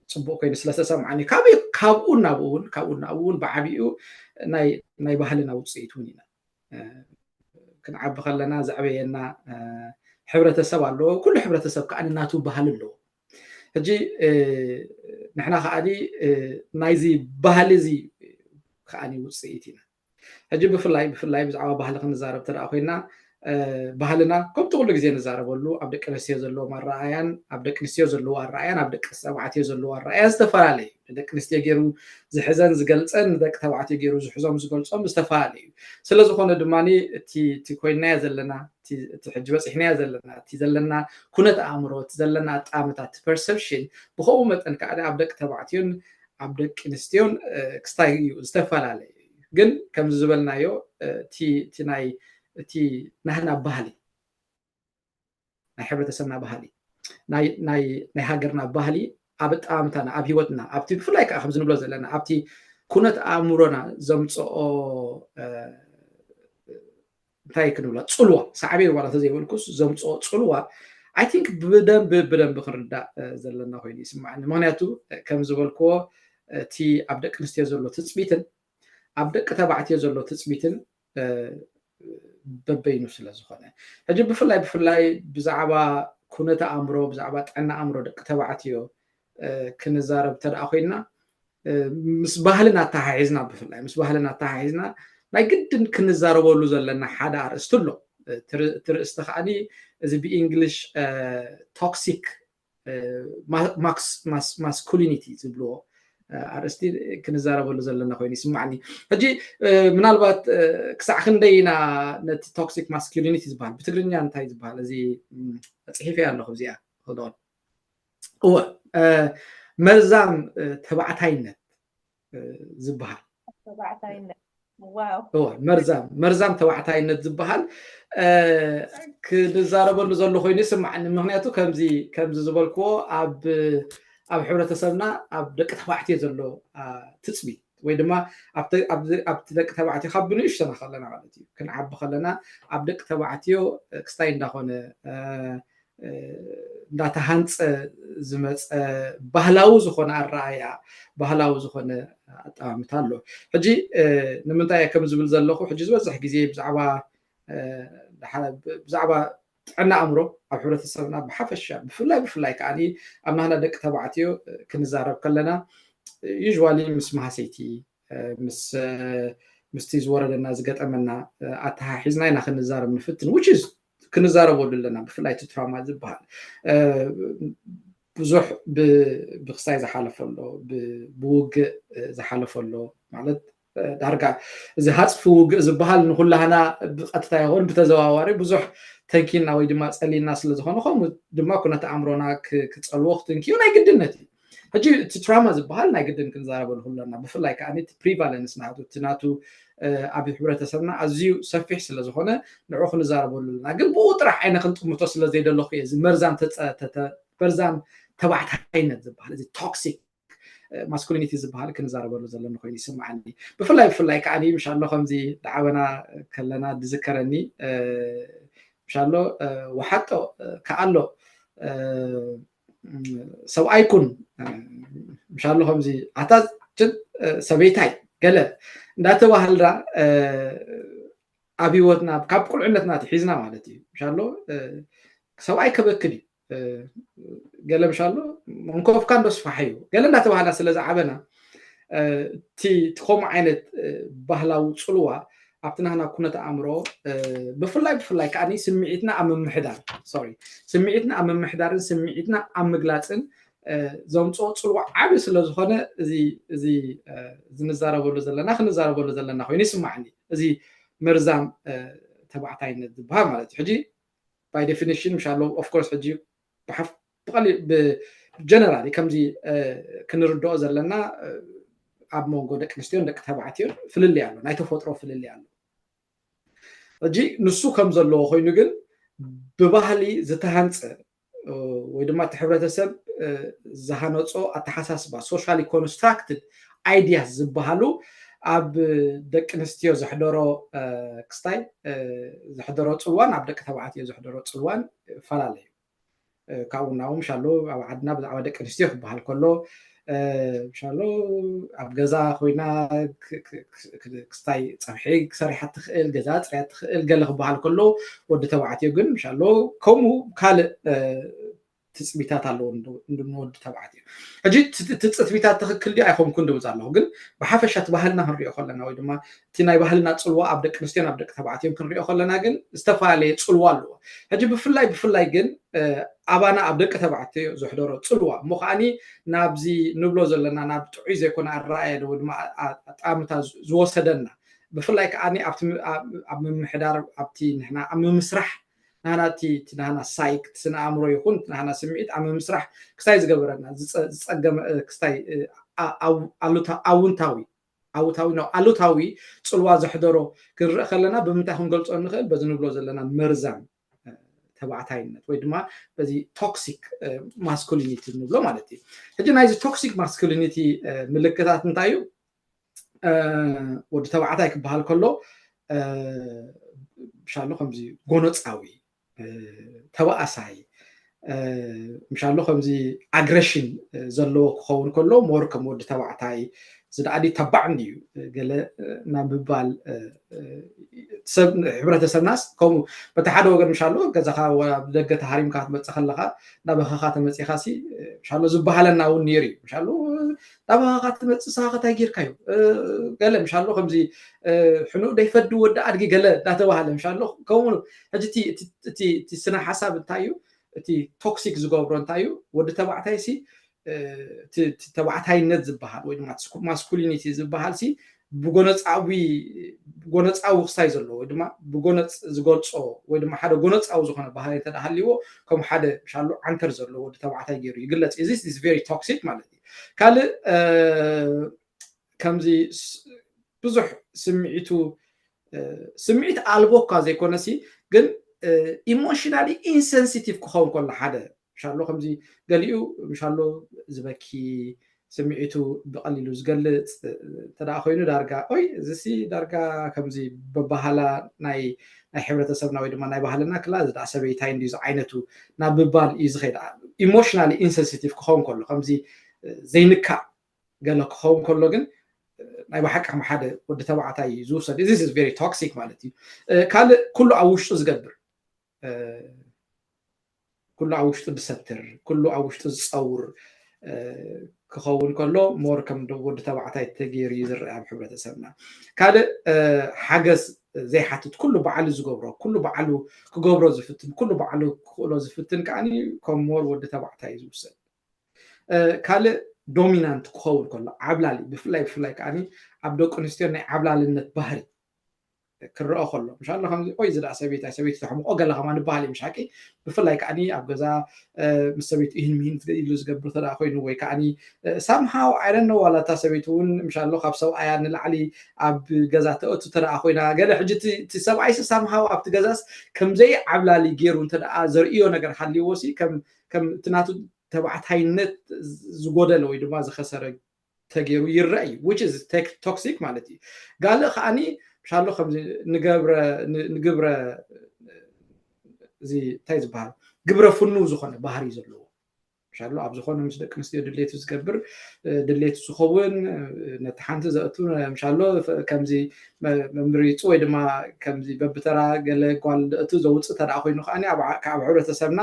صبو كاين سلاسه سمعني كابونا بون بعبيو ناي بحالنا وصيتونينا كنعب خلنا زعبينا ሕብረተሰብ ኣሎ ኩሉ ሕብረተሰብ ከዓ ናቱ ባህሊ ኣሎ ሕጂ ንሕና ከዓኒ ናይዚ ባህሊ እዚ ከዓኒ ውፅኢት ኢና ሕጂ ብፍላይ ብዛዕባ ባህሊ ክንዛረብ ተደኣ ኮይና ባህልና ከምቲ ኩሉ ግዜ ንዛረበሉ ኣብ ደቂ ኣንስትዮ ዘለዎ ኣረኣያን ኣብ ደቂ ኣንስትዮ ዘለዎ ኣረኣያን ኣብ ደቂ ተባዕትዮ ዘለዎ ኣረኣያን ዝተፈላለዩ ደቂ ኣንስትዮ ገይሩ ዝሕዘን ዝገልፀን ደቂ ተባዕትዮ ገይሩ ዝሕዞም ዝገልፆም ዝተፈላለዩ ስለዝኾነ ድማኒ እቲ ኮይናዮ ዘለና እቲ ሕጂ በፂሕናዮ ዘለና እቲ ዘለና ኩነት ኣእምሮ እቲ ዘለና ኣጣምታት ፐርሰፕሽን ብከምኡ መጠን ከዓ ኣብ ደቂ ተባዕትዮን ኣብ ደቂ ኣንስትዮን ክስታይ እዩ ዝተፈላለዩ ግን ከምዚ ዝበልናዮ እቲ ናህና ባህሊ ናይ ሕብረተሰብና ባህሊ ናይ ሃገርና ባህሊ ኣብ ኣጣምታና ኣብ ሂወትና ኣብቲ ብፍላይ ከዓ ከምዚ ንብሎ ዘለና ኣብቲ ኩነት ኣእምሮና ዘምፅኦ እንታይ ክንብሎ ፅልዋ ሳዕቤን ዋላ ተዘይበልኩስ ዘምፅኦ ፅልዋ I think ብደንብ ክንርዳእ ዘለና ኮይኑ ይስማዓኒ ምክንያቱ ከም ዝበልክዎ እቲ ኣብ ደቂ ኣንስትዮ ዘሎ ትፅቢትን ኣብ ደቂ ተባዕትዮ ዘሎ ትፅቢትን በበይኑ ስለዝኾነ ሕጂ ብፍላይ ብዛዕባ ኩነት ኣእምሮ ብዛዕባ ጥዕና ኣእምሮ ደቂ ተባዕትዮ ክንዛረብ ተደኣ ኮይና ምስ ባህልና ኣተሓሒዝና ብፍላይ ምስ ባህልና ኣተሓሒዝና ናይ ግድን ክንዛረበሉ ዘለና ሓደ ኣርእስቲ ኣሎ እቲ ርእስቲ ከዓኒ እዚ ብእንግሊሽ ቶክሲክ ማስኩሊኒቲ ዝብልዎ ኣርእስቲ ክንዛረበሉ ዘለና ኮይኑ ይስማዓኒ ሕጂ ምናልባት ክሳዕ ክንደይና ነቲ ቶክሲክ ማስኩሊኒቲ ዝበሃል ብትግርኛ እንታይ ዝበሃል እዚ ፅሒፈ ኣለኹ እዚኣ ክዶን እወ መርዛም ተባዕታይነት ዝበሃል ተባዕታይነት ዋው መርዛም ተባዕታይነት ዝበሃል ክንዛረበሉ ዘሎ ኮይኑ ይስማዓኒ ምክንያቱ ከምዚ ዝበልክዎ ኣብ ሕብረተሰብና ኣብ ደቂ ተባዕትዮ ዘሎ ትፅቢት ወይ ድማ ኣብቲ ደቂ ተባዕትዮ ካብ ብንእሽተና ከለና ማለት እዩ ክንዓቢ ከለና ኣብ ደቂ ተባዕትዮ ክስታይ እንዳኾነ እንዳተሃንፀ ዝመፀ ባህላዊ ዝኾነ ኣረኣያ ባህላዊ ዝኾነ ኣጠማምታ ኣሎ ሕጂ ንምንታይ ከም ዝብል ዘለኹ ሕጂ ዝበዝሕ ግዜ ብዛዕባ ጥዕና ኣእምሮ ኣብ ሕብረተሰብና ብሓፈሻ ብፍላይ ከዓኒ ኣብ ናህና ደቂ ተባዕትዮ ክንዛረብ ከለና ዩዥዋሊ ምስ ማህሰይቲ ምስቲ ዝወረደና ዝገጠመና ኣተሓሒዝና ኢና ክንዛረብ ንፍትን which is ክንዛረበሉ ኣለና ብፍላይ እቲ ትራውማ ዝበሃል ብዙሕ ብክስታይ ዝሓለፈሎ ብውግእ ዝሓለፈሎ ማለት ዳርጋ እዚ ሃፅፊ ውግእ ዝበሃል ንኩላህና ብቀጥታ ይኹን ብተዘዋዋሪ ብዙሕ ተንኪና ወይ ድማ ፀሊና ስለዝኾነ ከምኡ ድማ ኩነት ኣእምሮና ክፀልዎ ክትንክዮ ናይ ግድነት እዩ ሕጂ እቲ ትራውማ ዝበሃል ናይ ግድን ክንዛረበሉ ኣለና ብፍላይ ከዓ እቲ ፕሪቫለንስ ናቱ ኣብ ሕብረተሰብና ኣዝዩ ሰፊሕ ስለዝኾነ ንዑ ክንዛረበሉ ኣለና ግን ብኡ ጥራሕ ዓይነ ክንጥምቶ ስለዘይደለኹ እየ እዚ መርዛም ተባዕታይነት ዝበሃል እዚ ቶክሲክ ማስኩሊኒቲ ዝበሃል ክንዛረበሉ ዘለና ኮይኑ ይስማዓኒ ብፍላይ ከዓኒ ምሻሎ ከምዚ ዳዓበና ከለና ዝዝከረኒ ምሻሎ ወሓጦ ከኣሎ ሰብኣይ ኩን ምሻሎ ከምዚ ኣታችን ሰበይታይ ገለ እንዳተባሃልና ኣብ ሂወትና ካብ ቁልዕነትና ሒዝና ማለት እዩ ምሻሎ ሰብኣይ ከበክድ እዩ ገለ ምሻሎ እንኮፍካ እንደስፋሐዩ ገለ እንዳተባሃልና ስለዝዓበና እቲ ከምኡ ዓይነት ባህላዊ ፅልዋ ኣብቲ ናህና ኩነት ኣእምሮ ብፍላይ ከዓኒ ስምዒትና ኣብ ምምሕዳርን ስምዒትና ኣብ ምግላፅን ዘምፅኦ ፅልዋ ዓብዪ ስለዝኾነ እዚ ክንዛረበሉ ዘለና ኮይኑ ይስማዓኒ እዚ መርዛም ተባዕታይነት ዝበሃል ማለት እዩ ሕጂ ባይ ዴፊኒሽን ምሻሎ ኦፍኮርስ ሕጂ ብጀነራሊ ከምዚ ክንርድኦ ዘለና ኣብ መንጎ ደቂ ኣንስትዮን ደቂ ተባዕትዮን ፍልልይ ኣሎ ናይ ተፈጥሮ ፍልልይ ኣሎ ሕጂ ንሱ ከም ዘለዎ ኮይኑ ግን ብባህሊ ዝተሃንፀ ወይ ድማ እቲ ሕብረተሰብ ዝሃነፆ ኣተሓሳስባ ሶሻሊ ኮንስትራክትድ ኣይዲያስ ዝበሃሉ ኣብ ደቂ ኣንስትዮ ዘሕደሮ ክስታይ ዘሕደሮ ፅልዋን ኣብ ደቂ ተባዕትዮ ዘሕደሮ ፅልዋንፈላለዩ ካብኡ ናብኡ ምሻሎ ኣብ ዓድና ብዛዕባ ደቂ ኣንስትዮ ክበሃል ከሎ ان شاء الله ابغزا خوينا كستاي صحي كسريحه تخيل غزا صريحه تخيل قال بحال كله ود تبعتي ግን ان شاء الله كومو كال تثبيتات አለው እንደምወድ ተባዕት እጂ ትጽቢታት ትክክል ዲ አይኹም ኩን ድምጽ አለው ግን በሐፈሻት ባህልና ህሪዮ ከለና ወይ ድማ እቲ ናይ ባህልና ጽልዋ ኣብ ደቅ ክርስቲያን ኣብ ደቅ ተባዕትዮም ክንሪዮ ከለና ግን ዝተፋለየ ጽልዋ አለው እጂ ብፍላይ ግን ኣባና ኣብ ደቅ ተባዕትዮ ዝሕደሮ ጽልዋ ምዃኒ ናብዚ ንብሎ ዘለና ናብ ጥዑይ ዘይኮነ ኣራእየ ወይ ድማ ጣምታ ዝወሰደና ብፍላይ ከኣኒ ኣብ ምምሕዳር ኣብቲ ንሕና ኣብ ምምስራሕ ናናቲ ትናና ሳይክ ስነ አእምሮ ይኹን ናና ስምዒት ኣብ ምስራሕ ክስታይ ዝገበረና ዝጸገመ ክስታይ ኣውታዊ ነው ኣሉታዊ ጽልዋ ዝሕደሮ ክንርኢ ከለና ብምንታይ ክንገልጾ ንኽእል በዚ ንብሎ ዘለና መርዛም ተባዕታይነት ወይ ድማ በዚ ቶክሲክ ማስኩሊኒቲ ንብሎ ማለት እዩ ሕጂ ናይዚ ቶክሲክ ማስኩሊኒቲ ምልክታት እንታይ እዩ ወዲ ተባዕታይ ክበሃል ከሎ ምሻሎ ከምዚ ጎኖፃዊ ተባእሳይ ምሻሎ ከምዚ አግሬሽን ዘለዎ ክኸውን ከሎ ሞር ከም ወዲ ተባዕታይ ዝዳዕዲ ተባዕ እንድዩ ገለ ናብባል ሰብ ሕብረተሰብናስ ከምኡ በቲ ሓደ ወገን ምሻሎ ገዛኻ ደገ ተሃሪምካ ክትመፅእ ከለካ ናብኻኻ ተመፂኻ ሲ ምሻሎ ዝበሃለና እውን ነይሩ እዩ ምሻሎ ናብኻኻ ትመፅእ ስኻ ከታይ ጌርካዮ ገለ ምሻሎ ከምዚ ሕኑእ ደይፈዲ ወዲ ኣድጊ ገለ እናተባሃለ ምሻሎ ከምኡ ሕጂ እቲ ስነ ሓሳብ እንታይ እዩ እቲ ቶክሲክ ዝገብሮ እንታይ እዩ ወዲ ተባዕታይ ሲ ተባዕታይነት ዝበሃል ወይ ድማ ማስኩሊኒቲ ዝበሃል ሲ ብጎነፃዊ ክስታይ ዘለዎ ወይ ድማ ብጎነፅ ዝገልጾ ወይ ድማ ሓደ ጎነፃዊ ዝኾነ ባህሪ ተዳሃልይዎ ከም ሓደ ምሻሎ ዓንተር ዘለዎ ወዲ ተባዕታይ ገይሩ ይግለጽ this is very toxic ማለት እዩ ካልእ ከምዚ ብዙሕ ስምዒት ኣልቦካ ዘይኮነሲ ግን ኢሞሽናሊ ኢንሴንሲቲቭ ክኸውን ከሎ ሓደ ምሻሎ ከምዚ ገሊኡ ምሻሎ ዝበኪ ስምዒቱ ብቐሊሉ ዝገልጽ ተዳ ኮይኑ ዳርጋ ኦይ እዚ ዳርጋ ከምዚ በባህላ ናይ ሕብረተሰብና ወይ ድማ ናይ ባህልና ክላ ዝዳ ሰበይታይ እንዲዩ ዓይነቱ ናብ ብባል እዩ ዝኸይድ ኢሞሽናሊ ኢንሴንሲቲቭ ክኸውን ከሎ ከምዚ ዘይንካእ ገለ ክኸውን ከሎ ግን ናይ ባሕቂ ከም ሓደ ወዲ ተባዕታይ ዝውሰድ this is very toxic ማለት እዩ ካልእ ኩሉ ኣብ ውሽጡ ዝገብር ኩሉ ኣብ ውሽጡ ዝሰትር ኩሉ ኣብ ውሽጡ ዝፀውር ክኸውን ከሎ ሞር ከም ወዲ ተባዕታይ ተገይሩ ዝረአ ኣብ ሕብረተሰብና ካልእ ሓገዝ ዘይሓትት ኩሉ በዓሉ ዝገብሮ ኩሉ በዓሉ ክገብሮ ዝፍትን ኩሉ በዓሉ ክኽእሎ ዝፍትን ከዓኒ ከም ሞር ወዲ ተባዕታይ ዝውሰድ ካልእ ዶሚናንት ክኸውን ከሎ ዓብላሊ ብፍላይ ከዓኒ ኣብ ደቂ ኣንስትዮ ናይ ዓብላልነት ባህሪ ክረአ ከሎ ምሻሎ ከምዚ ኦይ ዝዳ ሰበይቲ ተሕምቆ ገለኻ ማ ንበሃል እዩ ምሻቂ ብፍላይ ከዓኒ ኣብ ገዛ ምስ ሰበይቱ ይህን ኢሉ ዝገብር ተዳ ኮይኑ ወይ ከዓኒ ሳምሃው ኣይደኖ ዋላ እታ ሰበይቲ እውን ምሻሎ ካብ ሰብኣያ ንላዕሊ ኣብ ገዛ ተእቱ ተደኣ ኮይና ገለ ሕጂ እቲ ሰብኣይሲ ሳምሃው ኣብቲ ገዛስ ከምዘይ ዓብላሊ ገይሩ እንተደኣ ዘርእዮ ነገር ሃልይዎ ሲ ከም እቲ ናቱ ተባዕታይነት ዝጎደለ ወይ ድማ ዝኸሰረ ተገይሩ ይረአ እዩ which is toxic ማለት እዩ ጋልእ ከዓኒ ምሻሎ ከምዚ ንግብረ እዚ እንታይ ዝበሃል ግብረ ፍኑ ዝኾነ ባህሪ ዘለዎ ምሻሎ ኣብ ዝኾነ ምስ ደቂ ኣንስትዮ ድሌቱ ዝገብር ድሌቱ ዝኸውን ነቲ ሓንቲ ዘእቱ ምሻሎ ከምዚ መምሪፁ ወይ ድማ ከምዚ በብተራ ገለ ጓል ደእቱ ዘውፅእ ተደኣ ኮይኑ ከዓኒ ካብ ሕብረተሰብና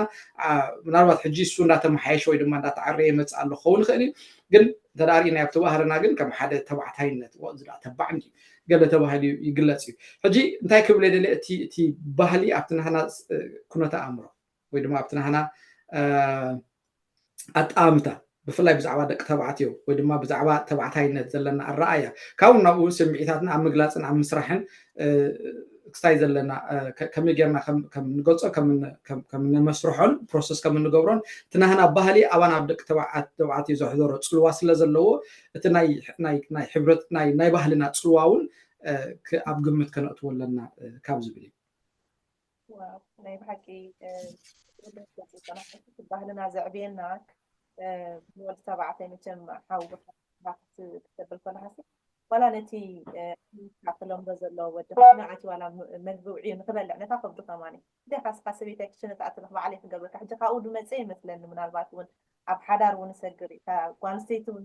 ምናልባት ሕጂ እሱ እንዳተመሓየሸ ወይ ድማ እንዳተዓረየ መፅእ ኣሎ ክኸውን ይኽእል እዩ ግን ተዳሪእና ኣብቲ ባህርና ግን ከም ሓደ ተባዕታይነት ዝዳ ተባዕ እንድዩ ገለ ተባሂሉ ይግለጽ እዩ ሕጂ እንታይ ክብል የደለ እቲ ባህሊ ኣብቲ ናህና ኩነታ ኣእምሮ ወይ ድማ ኣብቲ ናህና ኣጣምታ ብፍላይ ብዛዕባ ደቂ ተባዕትዮ ወይ ድማ ብዛዕባ ተባዕታይነት ዘለና ኣረኣያ ካብኡ ናብኡ ስምዒታትና ኣብ ምግላፅን ኣብ ምስራሕን ክስታይ ዘለና ከመይ ጌርና ከም ንገልፆ ከም ነመስርሖን ፕሮሰስ ከም እንገብሮን እቲ ናህና ባህሊ ኣባና ኣብ ደቂ ተባዕትዮ ዘሕዘሮ ፅልዋ ስለ ዘለዎ እቲ ናይ ሕብረት ናይ ባህልና ፅልዋ እውን ኣብ ግምት ከነእትዎ ኣለና ካብ ዝብል እዩ ናይ ብሓቂ ባህልና ዘዕብየና ወዲ ተባዕታይ መቸም ሓውካ ክትብል ከለሃሲ ዋላ ነቲ ካተለምዶ ዘለዎ ወዲ ንዓቲ ዋላ መግቢ ውዕዩ ንክበልዕ ነታ ከብዱ ከማኒ እንታይካ ስኻ ሰበይታይ ክሽነ ተኣትለክ ባዕለይ ክገብረካ ሕጂ ካብኡ ድመፀ ይመስለኒ ምናልባት እውን ኣብ ሓዳር እውን ሰግሪ ጓንስተይቲ እውን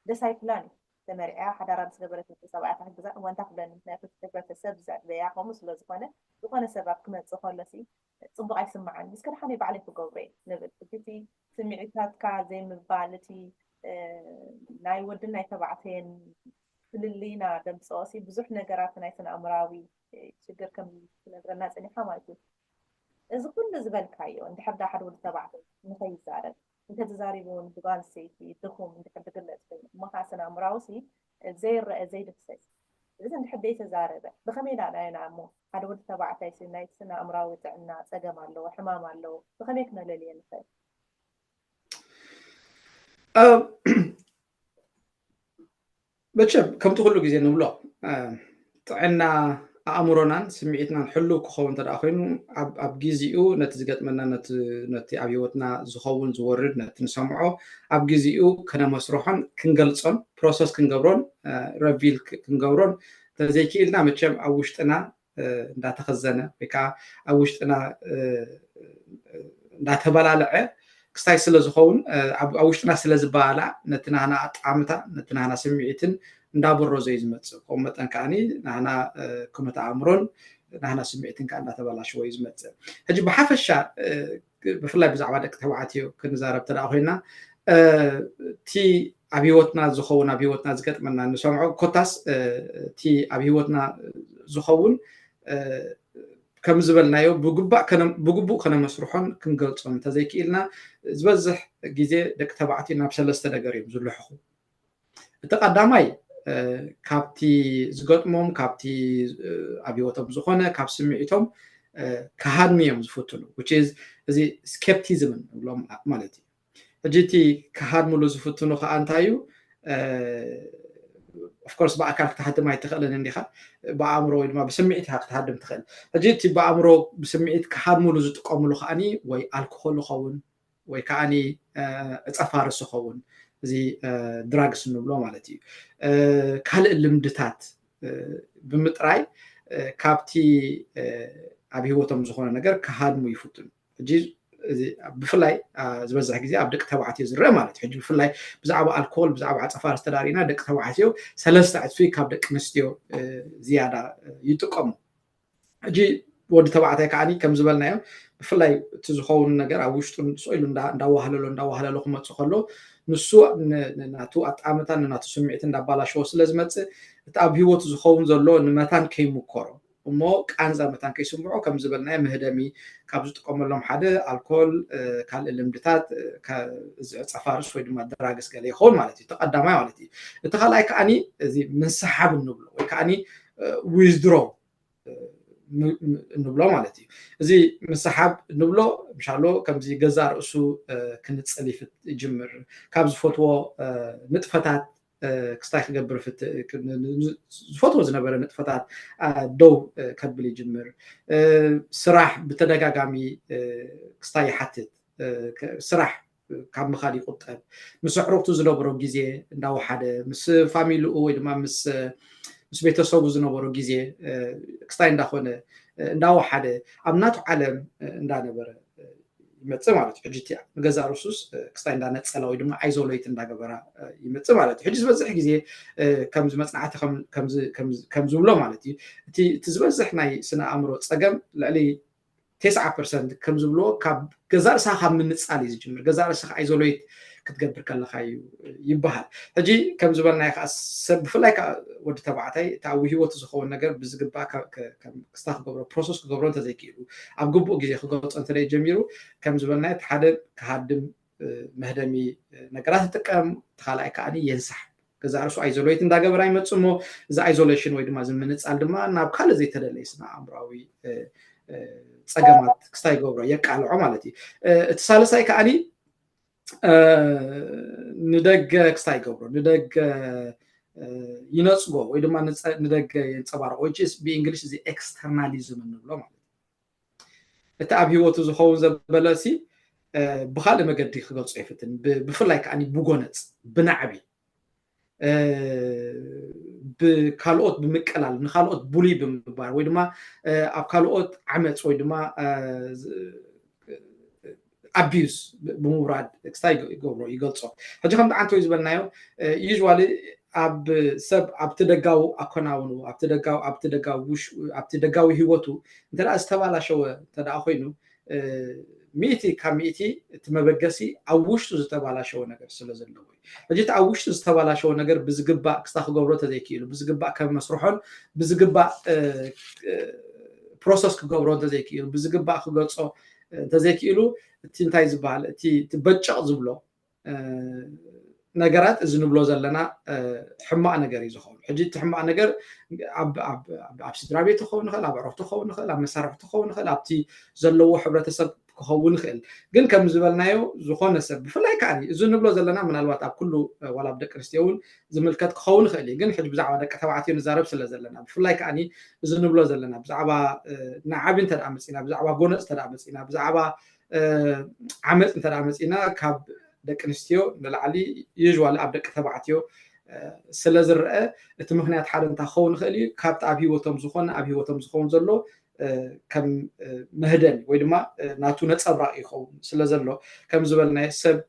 ደሳይ ፕላን ተመሪዓ ሓዳራ ዝገበረት ሰብኣታ ሕግዛ ወንታ ክብለኒ ምክንያቱ ሕብረተሰብ ዘዕበያ ከምኡ ስለ ዝኾነ ሰብ ኣብ ክመፅእ ከሎሲ ፅቡቅ ኣይስማዓን ምስ ከደሓነ ባዕለይ ክገብሮ እየ ንብል እቲ ስምዒታትካ ዘይምባል እቲ ናይ ወድን ናይ ተባዕተይን ፍልልይና ደምፅኦሲ ብዙሕ ነገራት ናይ ስነ ኣእምራዊ ችግር ከም ዝነግረና ፀኒሓ ማለት እዩ እዚ ኩሉ ዝበልካዮ እንድሕር ዳ ሓደ ወዲ ተባዕታይ ንኸይዛረብ እንተተዛሪቡ እውን ብጓል ኣንስተይቲ ድኹም እንድሕር ዝግለፅ ኮይኑ እሞ ከዓ ስነ ኣእምራዊሲ ዘይረአ ዘይድህሰስ እዚ እንድሕር ዘይተዛረበ ብኸመይ ኢና እሞ ሓደ ወዲ ተባዕታይ ናይ ስነ ኣእምራዊ ጥዕና ፀገም ኣለዎ ሕማም ኣለዎ ብኸመይ ክነለልየ ንኽእል በቸም ከምቲ ኩሉ ግዜ ንብሎ ጥዕና ኣእምሮናን ስምዒትናን ሕልው ክኸውን እንተደኣ ኮይኑ ኣብ ግዜኡ ነቲ ዝገጥመና ነቲ ኣብ ሂወትና ዝኸውን ዝወርድ ነቲ ንሰምዖ ኣብ ግዜኡ ከነመስርሖን ክንገልፆን ፕሮሰስ ክንገብሮን ረቪል ክንገብሮን ተዘይክኢልና መቸም ኣብ ውሽጥና እንዳተኸዘነ ወይ ከዓ ኣብ ውሽጥና እንዳተበላለዐ ክስታይ ስለ ዝኸውን ኣብ ውሽጥና ስለ ዝበላዕ ነቲ ናህና ኣጣዕምታ ነቲ ናህና ስምዒትን እንዳበሮ ዘይ ዝመፅእ ከምኡ መጠን ከዓኒ ናህና ኩነታ ኣእምሮን ናህና ስምዒትን ከዓ እንዳተበላሸወ እዩ ዝመፅእ ሕጂ ብሓፈሻ ብፍላይ ብዛዕባ ደቂ ተባዕትዮ ክንዛረብ ተደኣ ኮይና እቲ ኣብ ሂወትና ዝኸውን ኣብ ሂወትና ዝገጥመና ንሰምዖ ኮታስ እቲ ኣብ ሂወትና ዝኸውን ከም ዝበልናዮ ብግቡእ ከነመስርሖን ክንገልፆን እንተዘይክኢልና ዝበዝሕ ግዜ ደቂ ተባዕትዮ ናብ ሰለስተ ነገር እዮም ዝልሕኹ እቲ ቀዳማይ ካብቲ ዝገጥሞም ካብቲ ኣብ ሂወቶም ዝኾነ ካብ ስምዒቶም ካሃድሚ እዮም ዝፍትኑ which is እዚ skepticism ንብሎም ማለት እዩ ሕጂ እቲ ካሃድምሉ ዝፍትኑ ከዓ እንታይ እዩ of course በኣካል ክትሃድም ኣይትኽእልን እንዲኻ ብኣእምሮ ወይ ድማ ብስምዒት ኢኻ ክትሃድም ትኽእል ሕጂ እቲ ብኣእምሮ ብስምዒት ክሃድምሉ ዝጥቀምሉ ከዓኒ ወይ ኣልኮሆል ይኸውን ወይ ከዓኒ ዕፀፋርስ ይኸውን እዚ ድራግስ ንብሎ ማለት እዩ ካልእ ልምድታት ብምጥራይ ካብቲ ኣብ ሂወቶም ዝኾነ ነገር ክሃድሙ ይፍትኑ ሕጂ ብፍላይ ዝበዝሕ ግዜ ኣብ ደቂ ተባዕትዮ ዝረአ ማለት እዩ ሕጂ ብፍላይ ብዛዕባ ኣልኮሆል ብዛዕባ ዓፀፋር ዝተዳሪና ደቂ ተባዕትዮ ሰለስተ ዕፅፊ ካብ ደቂ ኣንስትዮ ዝያዳ ይጥቀሙ ሕጂ ወዲ ተባዕታይ ከዓኒ ከም ዝበልናዮ ብፍላይ እቲ ዝኸውን ነገር ኣብ ውሽጡ ስኢሉ እንዳዋህለሎ ክመፅእ ከሎ ንሱ ናቱ ኣጣዕምታን ናቱ ስምዒት እንዳባላሸዎ ስለ ዝመፅእ እቲ ኣብ ሂወቱ ዝኸውን ዘሎ ንመታን ከይምከሮ እሞ ቃንዛ መታን ከይስምዖ ከም ዝበልናዮ ምህደሚ ካብ ዝጥቀመሎም ሓደ ኣልኮል ካልእ ልምድታት ፀፋርስ ወይ ድማ ድራግስ ገለ ይኸውን ማለት እዩ ተቀዳማይ ማለት እዩ እቲ ካልኣይ ከዓኒ እዚ ምንስሓብ ንብሎ ወይ ከዓኒ ዊዝድሮ ንብሎ ማለት እዩ እዚ ምንስሓብ ንብሎ ምሻሎ ከምዚ ገዛ ርእሱ ክንፅል ይጅምር ካብ ዝፈትዎ ንጥፈታት ክስታይ ክገብር ዝፈትዎ ዝነበረ ንጥፈታት ደው ከብል ይጅምር ስራሕ ብተደጋጋሚ ክስታይ ይሓትት ስራሕ ካብ ምኻድ ይቁጠብ ምስ ኣዕሩኽቱ ዝነበሮ ግዜ እንዳወሓደ ምስ ፋሚሊኡ ወይ ድማ ምስ ቤተሰቡ ዝነበሮ ግዜ ክስታይ እንዳኾነ እንዳወሓደ ኣብ ናቱ ዓለም እንዳነበረ ይመፅእ ማለት እዩ ሕጂ ንገዛ ርሱስ ክስታይ እንዳነፀላ ወይ ድማ ኣይዞሌት እንዳገበራ ይመፅእ ማለት እዩ ሕጂ ዝበዝሕ ግዜ ከምዚ መፅናዕቲ ከም ዝብሎ ማለት እዩ እቲ ዝበዝሕ ናይ ስነ ኣእምሮ ፀገም ልዕሊ 9% ከም ዝብሎ ካብ ገዛ ርእስኻ ካብ ምንፃል እዩ ዝጅምር ገዛ ርእስኻ ኣይዞሌት ክትገብር ከለካ እዩ ይበሃል ሕጂ ከም ዝበልናዮ ከዓ ብፍላይ ከዓ ወዲ ተባዕታይ እቲ ኣብ ሂወቱ ዝኸውን ነገር ብዝግባእ ክስታይ ክገብሮ ፕሮሰስ ክገብሮ እንተዘይክኢሉ ኣብ ግቡእ ግዜ ክገልፆ እንተደይ ጀሚሩ ከም ዝበልናዮ እቲ ሓደ ክሃድም መህደሚ ነገራት ይጥቀም እቲ ካልኣይ ከዓኒ የንሳሕ ገዛ ርእሱ ኣይዞሌት እንዳገበራ ይመፅእ እሞ እዚ ኣይዞሌሽን ወይ ድማ ዝምንፃል ድማ ናብ ካልእ ዘይተደለየ ስነ ኣእምራዊ ፀገማት ክስታይ ገብሮ የቃልዖ ማለት እዩ እቲ ሳልሳይ ከዓኒ ንደገ ክስታይ ገብሮ ንደገ ይነፅጎ ወይ ድማ ንደገ የንፀባርቆ which is ብእንግሊሽ እዚ ኤክስተርናሊዝም ንብሎ ማለት እቲ ኣብ ሂወቱ ዝኸውን ዘበለሲ ብካልእ መገዲ ክገልፆ ይፍትን ብፍላይ ከዓኒ ብጎነፅ ብናዕቢ ብካልኦት ብምቅላል ንካልኦት ቡሊ ብምባል ወይ ድማ ኣብ ካልኦት ዓመፅ ወይ ድማ abuse بمورد كستاي يقولوا حاجة كم عنتو يزبلنايو usually ab sub abtدقاو أكوناونو abtدقاو هيوتو انت لا استوالا شو تدا أخوينو ميتي كميتي تمبجسي أوشتو زتوالا شو نجر سلزلوي فجيت أوشتو زتوالا شو نجر بزقبا كستاخ قبرو تذكيلو بزقبا كم مسروحون بزقبا process كقبرو تذكيلو بزقبا خقصو تذكيلو تنتاي زبال تبجع زبلو ነገራት እዚ ንብሎ ዘለና ሕማቅ ነገር እዩ ዝኸውን ሕጂ እቲ ሕማቅ ነገር ኣብ ስድራ ቤት ክኸውን ይኽእል ኣብ ዕረፍቲ ክኸውን ይኽእል ኣብ መሳርሕቲ ክኸውን ይኽእል ኣብቲ ዘለዎ ሕብረተሰብ ክኸውን ይኽእል ግን ከም ዝበልናዮ ዝኾነ ሰብ ብፍላይ ከዓ እዚ ንብሎ ዘለና ምናልባት ኣብ ኩሉ ዋላ ኣብ ደቂ ኣንስትዮ እውን ዝምልከት ክኸውን ይኽእል እዩ ግን ሕጂ ብዛዕባ ደቂ ተባዕትዮ ንዛረብ ስለ ዘለና ብፍላይ ከዓ እዚ ንብሎ ዘለና ብዛዕባ ንዓቢ እንተደኣ መፂና ብዛዕባ ጎነፅ እንተደኣ መፂና ብዛዕባ ዓመፅ እንተደኣ መፂና ካብ ደቂ ኣንስትዮ ንላዕሊ ዩዥዋሊ ኣብ ደቂ ተባዕትዮ ስለ ዝርአ እቲ ምክንያት ሓደ እንታይ ክኸውን ይኽእል እዩ ካብቲ ኣብ ሂወቶም ዝኸውን ዘሎ ከም መህደን ወይ ድማ ናቱ ነፀብራቅ ይኸውን ስለ ዘሎ ከም ዝበልናዮ ሰብ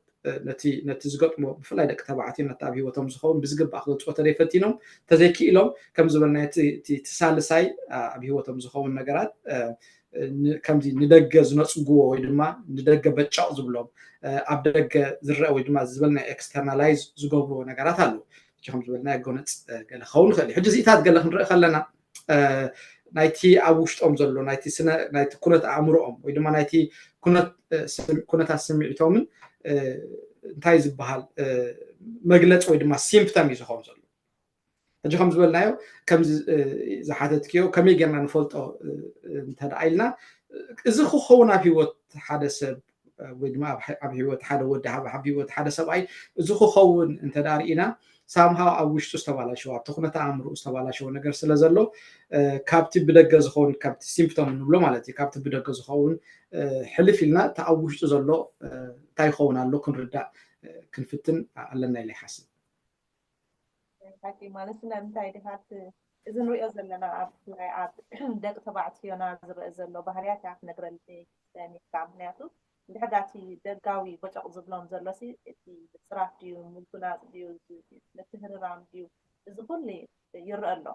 ነቲ ዝገጥሞ ብፍላይ ደቂ ተባዕትዮ ነቲ ኣብ ሂወቶም ዝኸውን ብዝግባእ ክገልፅዎ ተዘይፈቲኖም ተዘይክኢሎም ከም ዝበልናዮ እቲ ሳልሳይ ኣብ ሂወቶም ዝኸውን ነገራት ከምዚ ንደገ ዝነፅግዎ ወይ ድማ ንደገ በጫቕ ዝብሎም ኣብ ደገ ዝረአ ወይ ድማ ዝበልና ኤክስተርናላይዝ ዝገብርዎ ነገራት ኣለዉ ከም ዝበልና ጎነፅ ገለ ክኸውን ይኽእል ሕጂ እዚታት ገለ ክንርኢ ከለና ናይቲ ኣብ ውሽጦም ዘሎ ናይቲ ኩነት ኣእምሮኦም ወይ ድማ ናይቲ ኩነታት ስምዒቶምን እንታይ ዝበሃል መግለፂ ወይ ድማ ሲምፕተም እዩ ዝኸውን ዘሎ ሕጂ ከም ዝበልናዮ ከምዚ ዝሓተትክዮ ከመይ ጌርና ንፈልጦ እንተደኣ ኢልና እዚ ክኸውን ኣብ ሂወት ሓደ ሰብ ወይ ድማ ኣብ ሂወት ሓደ ወዲ ኣብ ሂወት ሓደ ሰብኣይ እዚ ክኸውን እንተደኣ ርኢና ሳምሃው ኣብ ውሽጡ ዝተባላሸው ኣብቲ ኩነት ኣእምሮ ዝተባላሸው ነገር ስለ ዘሎ ካብቲ ብደገ ዝኸውን ካብቲ ሲምፕቶም ንብሎ ማለት እዩ ካብቲ ብደገ ዝኸውን ሕልፍ ኢልና እቲ ኣብ ውሽጡ ዘሎ እንታይ ይኸውን ኣሎ ክንርዳእ ክንፍትን ኣለና ኢለ ይሓስብ ማለት እንታይ ድኻት እዚ ንሪኦ ዘለና ኣብ ደቂ ተባዕትዮና ዝርአ ዘሎ ባህርያት ያ ክነግረል ሚካ ምክንያቱ ድሕዳቲ ደጋዊ ቦጨቕ ዝብሎም ዘሎሲ እቲ ስራሕ ድዩ ምልኩናት ድዩ ምትህርራም ድዩ እዚ ኩሉ ይርአ ኣሎ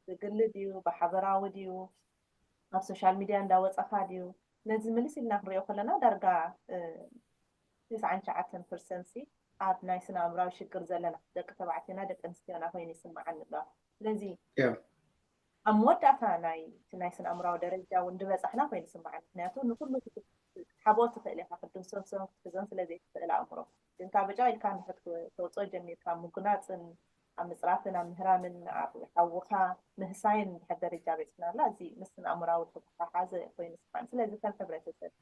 ብግሊ ድዩ ብሓበራዊ ድዩ ኣብ ሶሻል ሚድያ እንዳወፀኻ ድዩ ነዚ ምልስ ኢልና ክንሪኦ ከለና ዳርጋ 99% ኣብ ናይ ስነ ኣእምራዊ ሽግር ዘለና ደቂ ተባዕትዮና ደቂ ኣንስትዮና ኮይኑ ይስማዓኒ ኣሎ ስለዚ ኣብ መወዳእታ ናይ ስነ ኣእምራዊ ደረጃ እውን ድበፃሕና ኮይኑ ይስማዓኒ ምክንያቱ ንኩሉ ሓቦት ትኽእል ኢኻ ቅድም ሰብሰብ ክትሕዘን ስለዘይትኽእል ኣእምሮ ግን ካብ በጫ ኢልካ ንሕት ተውፅኦ ጀሚርካ ምጉናፅን ኣብ ምፅራፍን ኣብ ምህራምን ኣብ ሓውካ ምህሳይን ድሕር ደረጃ በፂሕና ኣላ እዚ ምስ ስነ ኣእምራዊ ተተሓሓዘ ኮይኑ ይስማዓኒ ስለዚ ከም ሕብረተሰብ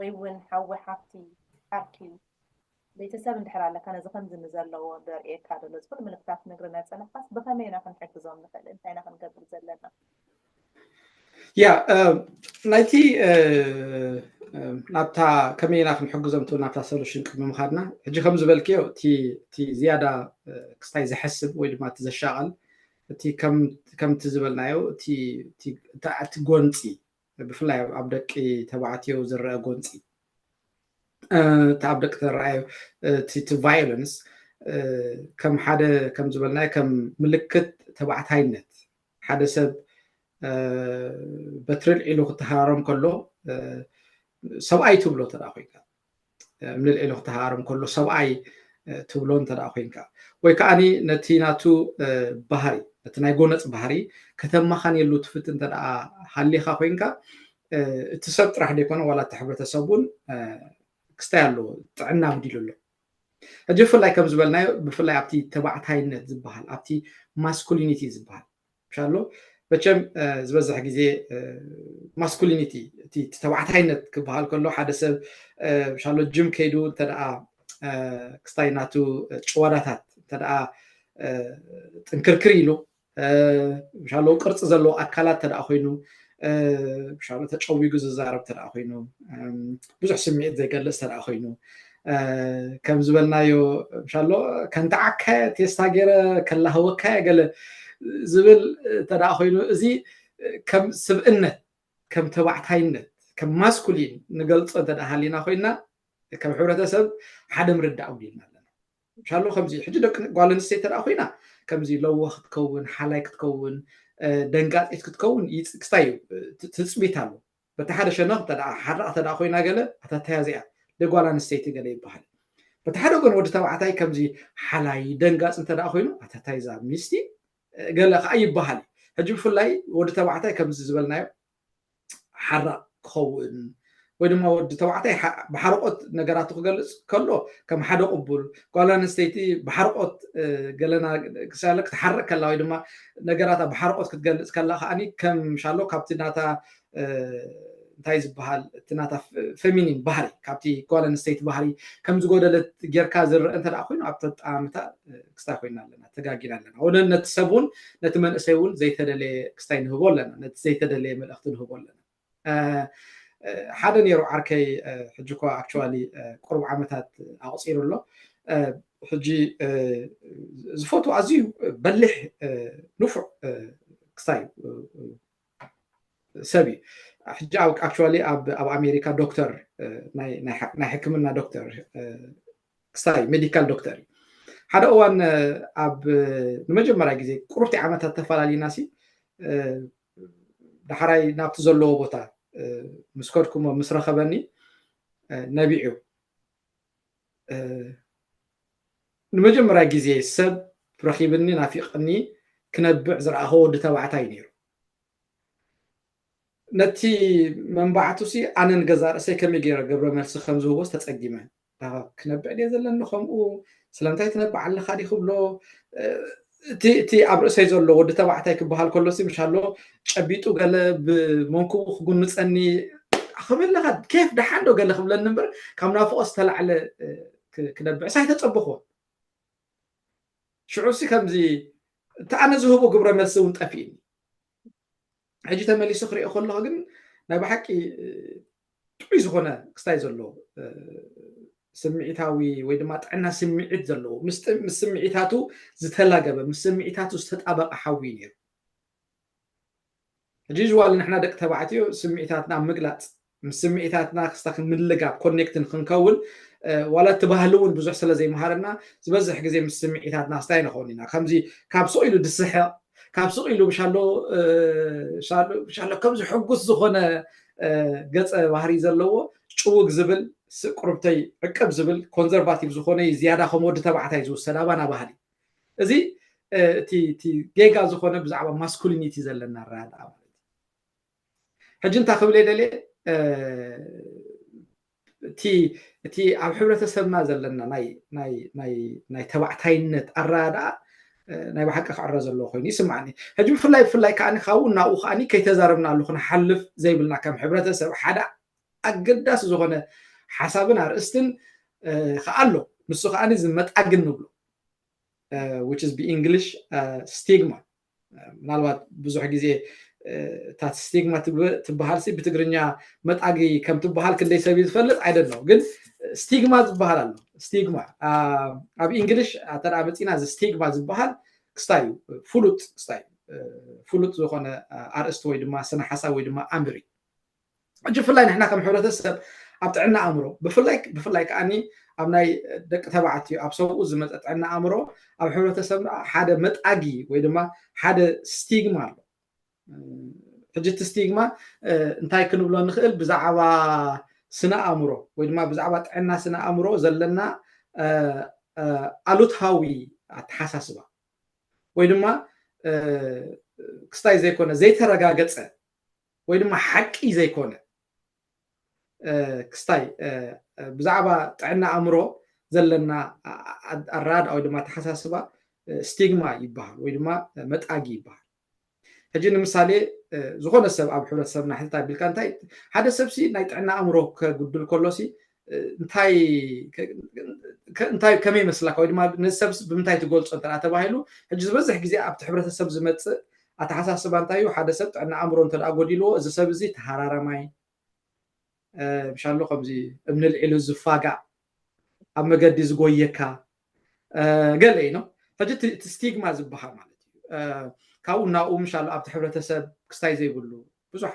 ወይ እውን ሓዊ ሓፍቲ ሓርኪ ቤተሰብ እንድሕር ኣለካ ነዚ ከምዚ ንዘለዎ ደርኤካ ደሎ ዝኩሉ ምልክታት ነግርና ፀነሕካስ ብኸመይና ክንሕግዞም ንኽእል እንታይና ክንገብር ዘለና ያ ናይቲ ናብታ ከመይና ክንሕግዞም ትብል ናብታ ሰሉሽን ቅድሚ ምኻድና ሕጂ ከም ዝበልክዮ እቲ ዝያዳ ክስታይ ዘሕስብ ወይ ድማ እቲ ዘሻቐል እቲ ከምቲ ዝበልናዮ እቲ ጎንፂ ብፍላይ ኣብ ደቂ ተባዕትዮ ዝረአ ጎንፂ ኣብ ደቂ ተራእዮ እቲ ቫዮለንስ ከም ሓደ ከም ዝበልናዮ ከም ምልክት ተባዕታይነት ሓደ ሰብ በትሪል ኢሉ ክትሃረም ከሎ ሰብኣይ ትብሎ ተደኣ ኮይንካ ምልል ኢሉ ክትሃረም ከሎ ሰብኣይ ትብሎ እንተደኣ ኮይንካ ወይ ከዓኒ ነቲ ናቱ ባህሪ እቲ ናይ ጎነፅ ባህሪ ከተማኻንየሉ ትፍት እንተደኣ ሃሊኻ ኮይንካ እቲ ሰብ ጥራሕ ደይኮነ ዋላ እቲ ሕብረተሰብ እውን ክስታይ ኣለዎ ጥዕና ጉዲሉ ኣሎ ሕጂ ብፍላይ ከም ዝበልናዮ ብፍላይ ኣብቲ ተባዕታይነት ዝበሃል ኣብቲ ማስኩሊኒቲ ዝበሃል ምሻሎ በቸም ዝበዝሕ ግዜ ማስኩሊኒቲ እቲ ተባዕታይነት ክበሃል ከሎ ሓደ ሰብ ምሻሎ ጅም ከይዱ እንተደኣ ክስታይ ናቱ ጭዋዳታት እንተደኣ ጥንክርክር ኢሉ ምሻሎ ቅርፂ ዘለዎ ኣካላት እንተደኣ ኮይኑ ምሻሎ ተጨዊጉ ዝዛረብ ተደኣ ኮይኑ ብዙሕ ስምዒት ዘይገልፅ ተደኣ ኮይኑ ከም ዝበልናዮ ምሻሎ ከንተዓከ ቴስታ ገይረ ከላህወካ ገለ ዝብል ተደኣ ኮይኑ እዚ ከም ስብእነት ከም ተባዕታይነት كماسكولين نقلص أنت أهالينا خوينا كم حورة سب حدا مرد عودينا لنا شالو خمزي حجدك قال نسيتر أخوينا كمزي لو وقت تكون حلاك تكون دنقات تكون يستايو تسميتها بتحدى شنو تدا حرق تدا أخوينا قال هتتهازئ لقال نسيتي قال يبحر بتحدى قن ود تبعتاي كمزي حلاي دنقات أنت دا أخوينا هتتهازئ ميستي قال لك أي بحالي هجيب فلاي ود تبعتاي كمزي زبلنا حرق كون ويدما ود تبعتاي بحرقت نجارات تقلص كله كم حدا قبول قال نستيتي بحرقت قالنا كسالك تحرك كلا ويدما نجارات بحرقت كتقلص كلا أني كم شالو كابتناتا تايز بحال تناتا فيمينين بحري كابتي قال نستيت بحري كم زودلت جركازر أنت أخوين أبتت عمتا كستاخوينا لنا تجاجينا لنا ولا نتسبون نتمنى سيون زي تدلي كستين هبول لنا زي تدلي من الأختين هبول لنا حدا نيرو عركي حجكو اكشوالي قرب عامتات اقصير له حجي زفوتو ازيو بلح نفع كستاي سبي حجي اكشوالي اب امريكا دكتور ناي حكمنا دكتور كستاي ميديكال دكتور حدا اوان اب نمجمرا غزي قربتي عامتات تفالالي ناسي دحراي نابت زلو بوتا مسكركم مسرخبني نبيعو نمجمرا غزي سب رخيبني نافقني كنبع زرعه ود تبعتاي نيرو نتي منبعتو سي انا نغزار سي كمي غير قبر ملس خمزو وس تصقيمه كنبع دي زلن خمو سلامتاي تنبع على خادي خبلو تي عبر سيزولو ود تبعتاي كبحال كله سي مشالو عبيتو قال بمنكو خغون نصني خبل لغد كيف دحاندو قال خبل نمبر كم نافقس تلعل كنبع ساي تصبخو شعوسي كمزي تانا زهبو قبر ملسون طفيني حجي تملي سخري اخلو ግን ናይ بحقي ጥዑይ ዝኾነ ክስታይ ዘሎ ስምዒታዊ ወይ ድማ ጥዕና ስምዒት ዘለዎ ምስ ስምዒታቱ ዝተላገበ ምስ ስምዒታቱ ዝተጣበቀ ሓዊ ነይሩ ሕጂ ጅዋል ንሕና ደቂ ተባዕትዮ ስምዒታትና ምግላፅ ምስ ስምዒታትና ክስታክን ምልጋብ ኮኔክትን ክንከውን ዋላ ትባህልውን ብዙሕ ስለ ዘይመሃረና ዝበዝሕ ግዜ ምስ ስምዒታትና ስታይ ንኾን ኢና ከምዚ ካብ ስኢሉ ድስሕቕ ካብ ስኢሉ ብሻሎ ከምዚ ሕጉስ ዝኾነ ገፀ ባህሪ ዘለዎ ጭውግ ዝብል ቁርብተይ ዕቅብ ዝብል ኮንዘርቫቲቭ ዝኾነ ዝያዳ ከም ወዲ ተባዕታይ ዝውሰድ ኣባና ባህሊ እዚ እቲ ጌጋ ዝኾነ ብዛዕባ ማስኩሊኒቲ ዘለና ራዳ ማለት ሕጂ እንታይ ክብል የደልየ እቲ ኣብ ሕብረተሰብና ዘለና ናይ ተባዕታይነት ኣራዳኣ ናይ بحق ክዕረ ዘሎ ኮይኑ ይስማዓኒ ሕጂ ብፍላይ ከዓኒ ካብኡ ናብኡ ከዓኒ ከይተዛረብና ኣለኹ ንሓልፍ ዘይብልና ከም ሕብረተሰብ ሓደ ኣገዳሲ ዝኾነ ሓሳብን ኣርእስትን ከኣሎ ንሱ ከዓኒ ዝመጣግን ንብሎ which is በእንግሊሽ ስቲግማ ምናልባት ብዙሕ ግዜ ታት ስቲግማ ትበሃል ሲ ብትግርኛ መጣጊ ከም ትበሃል ክንደይ ሰብ ዝፈልጥ አይደለም ግን ስቲግማ ዝበሃል ኣሎ ስቲግማ ኣብ እንግሊሽ ኣተዳ መፂና ስቲግማ ዝበሃል ክስታይ ፍሉጥ ዝኾነ ኣርእስቲ ወይ ድማ ስነ ሓሳብ ወይ ድማ ኣምሪ ሕጂ ብፍላይ ንሕና ከም ሕብረተሰብ ኣብ ጥዕና ኣእምሮ ብፍላይ ከዓኒ ኣብ ናይ ደቂ ተባዕትዮ ኣብ ሰብኡ ዝመፀ ጥዕና ኣእምሮ ኣብ ሕብረተሰብና ሓደ መጣጊ ወይ ድማ ሓደ ስቲግማ ኣሎ ሕጂ እቲ ስቲግማ እንታይ ክንብሎ ንኽእል ብዛዕባ ስነ ኣእምሮ ወይ ድማ ብዛዕባ ጥዕና ስነ ኣእምሮ ዘለና ኣሉታዊ ኣተሓሳስባ ወይ ድማ ክስታይ ዘይኮነ ዘይተረጋገፀ ወይ ድማ ሓቂ ዘይኮነ ክስታይ ብዛዕባ ጥዕና ኣእምሮ ዘለና ኣራዳ ወይ ድማ ኣተሓሳስባ ስቲግማ ይበሃል ወይ ድማ መጣጊ ይበሃል ሕጂ ንምሳሌ ዝኾነ ሰብ ኣብ ሕብረተሰብና ሕልታ ቢልካ ሓደ ሰብሲ ናይ ጥዕና ኣእምሮ ከጉድል ከሎሲ እንታይ ከመይ መስላካ ወይ ድማ ንሰብ ብምንታይ ትገልፆ እንተና ተባሂሉ ሕጂ ዝበዝሕ ግዜ ኣብቲ ሕብረተሰብ ዝመፅእ ኣተሓሳስባ እንታይ እዩ ሓደ ሰብ ጥዕና ኣእምሮ እንተደኣ ጎዲልዎ እዚ ሰብ እዚ ተሃራራማይ ብሻሎ ከምዚ እምኒ ልዒሉ ዝፋጋዕ ኣብ መገዲ ዝጎየካ ገለ እዩ ኖ ሕጂ እቲ ስቲግማ ዝበሃል ማለት እዩ ካብኡ ናብኡ ምሻሎ ኣብቲ ሕብረተሰብ ክስታይ ዘይብሉ ብዙሕ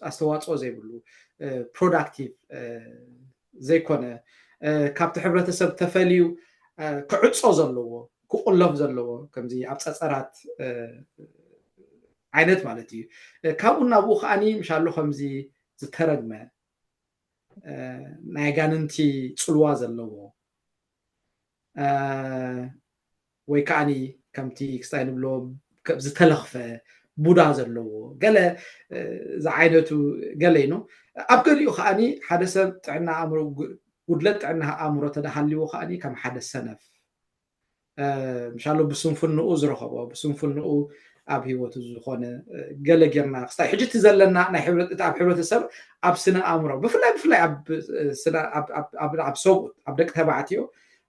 ኣስተዋፅኦ ዘይብሉ ፕሮዳክቲቭ ዘይኮነ ካብቲ ሕብረተሰብ ተፈልዩ ክዕፆ ዘለዎ ክቁለፍ ዘለዎ ከምዚ ኣብ ፀፀራት ዓይነት ማለት እዩ ካብኡ ናብኡ ከዓኒ ምሻሎ ከምዚ ዝተረግመ ናይ ጋንንቲ ፅልዋ ዘለዎ ወይ ከዓኒ ከምቲ ክስታይ ንብሎ ዝተለኽፈ ቡዳ ዘለዎ ገለ ዝዓይነቱ ገለ ኢኖ ኣብ ገሊኡ ከዓኒ ሓደ ሰብ ጥዕና ኣእምሮ ጉድለት ጥዕና ኣእምሮ ተዳሃልይዎ ከዓኒ ከም ሓደ ሰነፍ ምሻሎ ብስንፍንኡ ዝረኸቦ ብስንፍንኡ ኣብ ሂወቱ ዝኾነ ገለ ጌርና ክስታይ ሕጂ እቲ ዘለና ናይ ኣብ ሕብረተሰብ ኣብ ስነ ኣእምሮ ብፍላይ ኣብ ሰብኡት ኣብ ደቂ ተባዕትዮ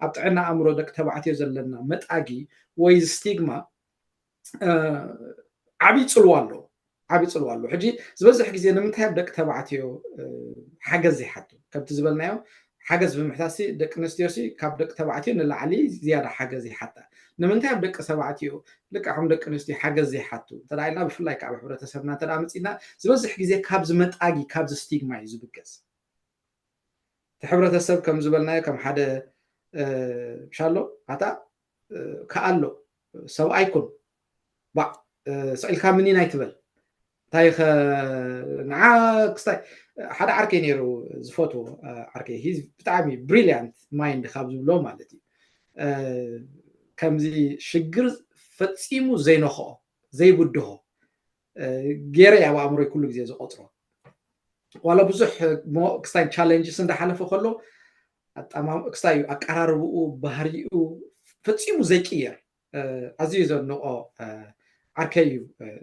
ኣብ ጥዕና ኣእምሮ ደቂ ተባዕትዮ ዘለና መጣጊ ወይ ስቲግማ ዓብይ ፅልዋ ኣሎ ሕጂ ዝበዝሕ ግዜ ንምንታይ ኣብ ደቂ ተባዕትዮ ሓገዝ ዘይሓቱ ከምቲ ዝበልናዮ ሓገዝ ብምሕታሲ ደቂ ኣንስትዮ ካብ ደቂ ተባዕትዮ ንላዕሊ ዝያዳ ሓገዝ ይሓታ ንምንታይ ኣብ ደቂ ተባዕትዮ ልክዖም ደቂ ኣንስትዮ ሓገዝ ዘይሓቱ ተዳኢልና ብፍላይ ካብ ሕብረተሰብና ተዳ መፂና ዝበዝሕ ግዜ ካብዚ መጣጊ ካብዚ ስቲግማ እዩ ዝብገዝ እቲ ሕብረተሰብ ከም ዝበልናዮ ከም ሓደ ምሻሎ ኣታ ከኣሎ ሰብኣይ ኩን ስኢልካ ምኒና ይትበል እንታይ ንዓ ክስታይ ሓደ ዓርከይ ነይሩ ዝፈትዎ ዓርከይ ብጣዕሚ ብሪልያንት ማይንድ ካብ ዝብሎ ማለት እዩ ከምዚ ሽግር ፈፂሙ ዘይነኽኦ ዘይጉድሆ ገይረ ኣብ ኣእምሮይ ኩሉ ግዜ ዝቆፅሮ ዋላ ብዙሕ ክስታይ ቻሌንጅስ እንዳሓለፈ ከሎ ክስታይ ኣቀራርብኡ ባህሪኡ ፈፂሙ ዘይቅየር ኣዝዩ ዘንቆ ዓርከይ እዩ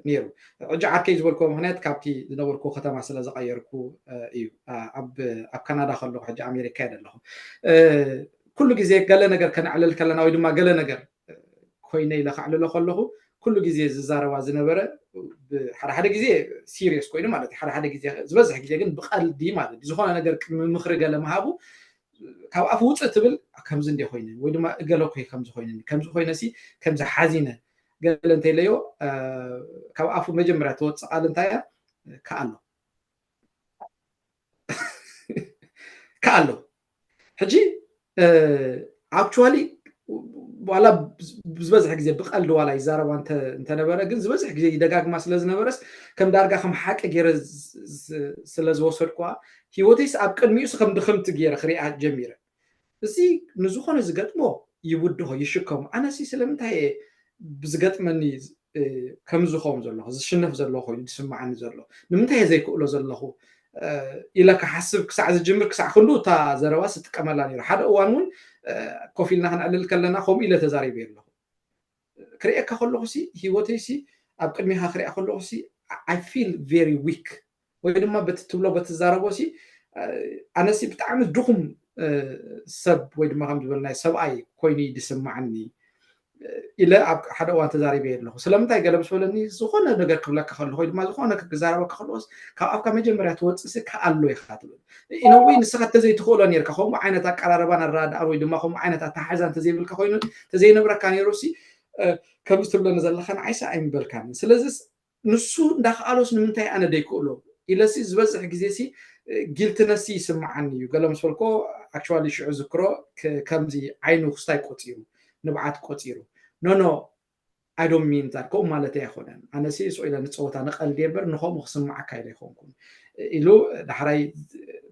ነይሩ ሕጂ ዓርከይ ዝበልኮ ምክንያት ካብቲ ዝነበርኩ ከተማ ስለ ዝቀየርኩ እዩ ኣብ ካናዳ ከለኹ ሕጂ ኣሜሪካ እየ ዘለኹ ኩሉ ግዜ ገለ ነገር ከነዕልል ከለና ወይ ድማ ገለ ነገር ኮይነ ኢለ ከዕልሎ ከለኹ ኩሉ ግዜ ዝዛረባ ዝነበረ ሓደ ግዜ ሲሪየስ ኮይኑ ማለት እዩ ሓደ ግዜ ዝበዝሕ ግዜ ግን ብቀልዲ ማለት እዩ ዝኾነ ነገር ምክሪ ገለ መሃቡ ካብ ኣፍ ውፅእ ትብል ከምዚ እንደ ኮይነ ወይ ድማ ገለ ኮይ ከምዚ ኮይነሲ ከምዚ ሓዚነ ገለ እንተይለዮ ካብ ኣፉ መጀመርያ ትወፅእ ቃል እንታይ እያ ከኣሎ ሕጂ ኣክቹዋሊ ዋላ ዝበዝሕ ግዜ ብቀልዲ ዋላ ይዛረባ እንተነበረ ግን ዝበዝሕ ግዜ ይደጋግማ ስለዝነበረስ ከም ዳርጋ ከም ሓቂ ገይረ ስለዝወሰድኩዋ ሂወተይስ ኣብ ቅድሚኡስ ከም ድኽምቲ ገይረ ክሪኣ ጀሚረ እዚ ንዝኾነ ዝገጥሞ ይውድሆ ይሽከሙ ኣነሲ ስለምንታይ ብዝገጥመኒ ከም ዝኸውን ዘለኹ ዝሽነፍ ዘለኹ ኮይኑ ዝስማዓኒ ዘሎ ንምንታይ ዘይክእሎ ዘለኹ ኢለ ክሓስብ ክሳዕ ዝጅምር ክሳዕ ክንዱ እታ ዘረባ ስጥቀመላ ነይሩ ሓደ እዋን እውን ኮፍ ኢልና ክንዕልል ከለና ከምኡ ኢለ ተዛሪበ ኣለኹ ክሪአካ ከለኹ ሂወተይ ኣብ ቅድሚኻ ክሪኣ ከለኹ ኣይ ፊል ቨሪ ዊክ ወይ ድማ በቲ ትብሎ በቲ ዛረቦ ኣነሲ ብጣዕሚ ድኹም ሰብ ወይ ድማ ከም ዝበልናዮ ሰብኣይ ኮይኑ ድስማዓኒ ኢለ ኣብ ሓደ እዋን ተዛሪበ ኣለኹ ስለምንታይ ገለ ምስ በለኒ ዝኾነ ነገር ክብለካ ከለኹ ወይ ድማ ዝኾነ ክዛረበካ ከለኹስ ካብ ኣብካ መጀመርያ ትወፅእ ከኣሎ ኢኻ ትብል ኢነወይ ንስኻ ተዘይትኽእሎ ነርካ ከምኡ ዓይነት ኣቀራርባን ኣረዳድኣን ወይ ድማ ከምኡ ዓይነት ኣተሓሕዛ እንተዘይብልካ ኮይኑ ተዘይነብረካ ነይሩ ከምዚ ትብለኒ ዘለካ ንዓይሳ ኣይምበልካን ስለዚ ንሱ እንዳከኣሎስ ንምንታይ ኣነ ደይክእሎ ኢለሲ ዝበዝሕ ግዜ ጊልትነስ ይስማዓኒ እዩ ገለ ምስ በልኮ ኣክቹዋሊ ሽዑ ዝክሮ ከምዚ ዓይኑ ክስታይ ቆፂሩ ንብዓት ቆፂሩ ኖ I don't mean that ከምኡ ማለት ኣይኮነን ኣነሲ ስኢለ ንፀወታ ንቀልዲ እምበር ንከምኡ ክስማዓካ ኢለ ኣይኮንኩን ኢሉ ዳሕራይ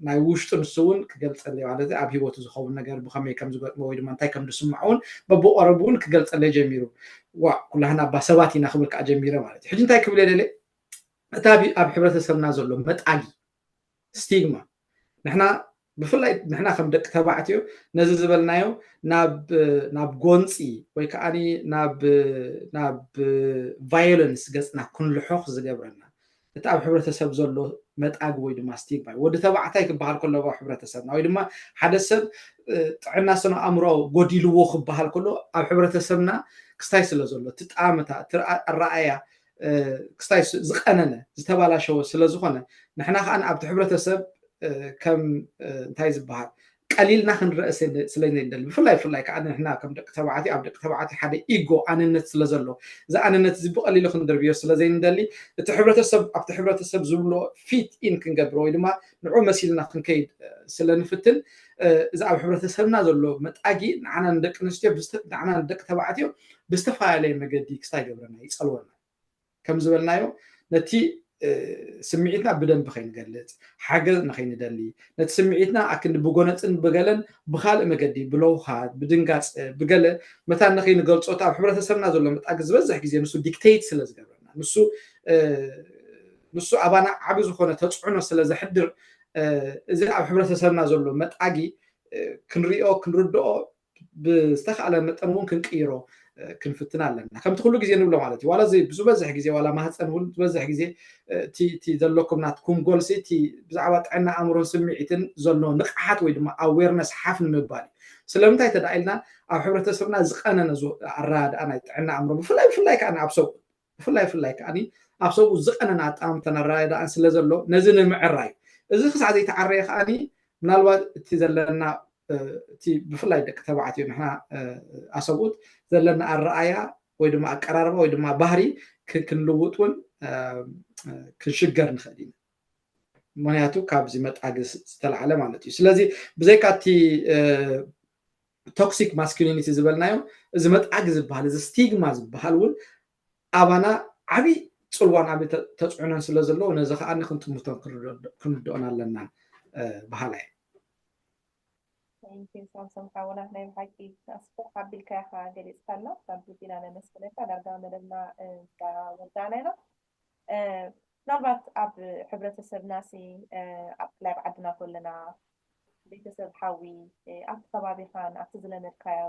ናይ ውሽጡ ንሱ እውን ክገልፀለይ ማለት ኣብ ሂወቱ ዝኸውን ነገር ብከመይ ከም ዝገጥሞ ወይ ድማ እንታይ ከም ዝስማዕ እውን በብቀረቡ እውን ክገልፀለይ ጀሚሩ ዋ ኩላህና ኣባ ሰባት ኢና ክብል ከዓ ጀሚረ ማለት እዩ ሕጂ እንታይ ክብል የደለ እታ ኣብ ሕብረተሰብና ዘሎ መጣጊ ስቲግማ ንሕና ብፍላይ ንሕና ከም ደቂ ተባዕትዮ ነዚ ዝበልናዮ ናብ ጎንፂ ወይ ከዓኒ ናብ ቫዮለንስ ገፅና ክንልሖኽ ዝገብረና እቲ ኣብ ሕብረተሰብ ዘሎ መጣጊ ወይ ድማ ስቲግማ ወዲ ተባዕታይ ክበሃል ከሎ ኣብ ሕብረተሰብና ወይ ድማ ሓደ ሰብ ጥዕና ስነ ኣእምሮ ጎዲልዎ ክበሃል ከሎ ኣብ ሕብረተሰብና ክስታይ ስለ ዘሎ እቲ ጣዕምታ እቲ ኣረኣያ ክስታይ ዝቀነነ ዝተባላሸወ ስለዝኾነ ንሕና ከዓ ኣብቲ ሕብረተሰብ ከም እንታይ ዝበሃል ቀሊልና ክንረአ ስለዘይንደሊ ብፍላይ ከዓ ንሕና ከም ደቂ ተባዕትዮ ኣብ ደቂ ተባዕትዮ ሓደ ኢጎ ኣንነት ስለዘሎ እዚ ኣንነት እዚ ብቐሊሉ ክንድርብዮ ስለዘይንደሊ እቲ ሕብረተሰብ ኣብቲ ሕብረተሰብ ዝብሎ ፊት ኢን ክንገብሮ ወይ ድማ ንዑ መሲልና ክንከይድ ስለንፍትን እዚ ኣብ ሕብረተሰብና ዘሎ መጣጊ ንዓና ንደቂ ኣንስትዮ ንዓና ንደቂ ተባዕትዮ ብዝተፈላለየ መገዲ ክስታይ ገብረና ይፀልወና ከም ዝበልናዮ ነቲ ስምዒትና ብደንብ ከይንገልፅ ሓገዝ ንኸይንደሊ ነቲ ስምዒትና ኣክንዲ ብጎነፅን ብገለን ብካልእ መገዲ ብለውኻት ብድንጋፅ ብገለ መታ ንኸይንገልፆት ኣብ ሕብረተሰብና ዘሎ መጣጊ ዝበዝሕ ግዜ ንሱ ዲክቴት ስለ ዝገብረና ንሱ ኣባና ዓብ ዝኾነ ተፅዕኖ ስለ ዘሕድር እዚ ኣብ ሕብረተሰብና ዘሎ መጣጊ ክንሪኦ ክንርድኦ ብዝተኻእለ መጠን እውን ክንቅይሮ ክንፍትና ኣለና ከምቲ ኩሉ ግዜ ንብሎ ማለት እዩ ዋላ ዝበዝሕ ግዜ ዋላ ማህፀን እውን ዝበዝሕ ግዜ እቲ ዘለኩም ናትኩም ጎልሲ እቲ ብዛዕባ ጥዕና ኣእምሮን ስምዒትን ዘሎ ንቕሓት ወይ ድማ ኣዌርነስ ሓፍ ንምባል እዩ ስለምንታይ ተዳኢልና ኣብ ሕብረተሰብና ዝቐነነ ኣረዳድኣ ናይ ጥዕና ኣእምሮ ብፍላይ ከዓ ኣብ ሰብኡት ብፍላይ ከዓ ኣብ ሰብኡት ዝቐነነ ኣጠማምታን ኣረዳድኣን ስለ ዘሎ ነዚ ንምዕራይ እዚ ክሳዕ ዘይተዓረየ ከዓኒ ምናልባት እቲ ዘለና እቲ ብፍላይ ደቂ ተባዕትዮ ንሕና ኣሰብኡት ዘለና ኣረኣያ ወይ ድማ ኣቀራርባ ወይ ድማ ባህሪ ክንልውጥ እውን ክንሽገር ንኽእል ኢና ምክንያቱ ካብዚ መጣጊ ዝተላዓለ ማለት እዩ ስለዚ ብዘይካ እቲ ቶክሲክ ማስኩሊኒቲ ዝበልናዮ እዚ መጣጊ ዝበሃል እዚ ስቲግማ ዝበሃል እውን ኣባና ዓብይ ፅልዋን ዓብይ ተፅዕኖን ስለ ዘለዎ ነዚ ከዓኒ ክንጥምቶን ክንርድኦን ኣለና ባህላ يمكن سامسونج حاولنا احنا نحكي أصبح قبل كاخا جلس كلا قبل كنا نسمع فنرجع لنا ودانا نربط أب حبرة السبناسي أبلغ عندنا كلنا بيتسب حوي أب طبعا بخان أتزل نركايا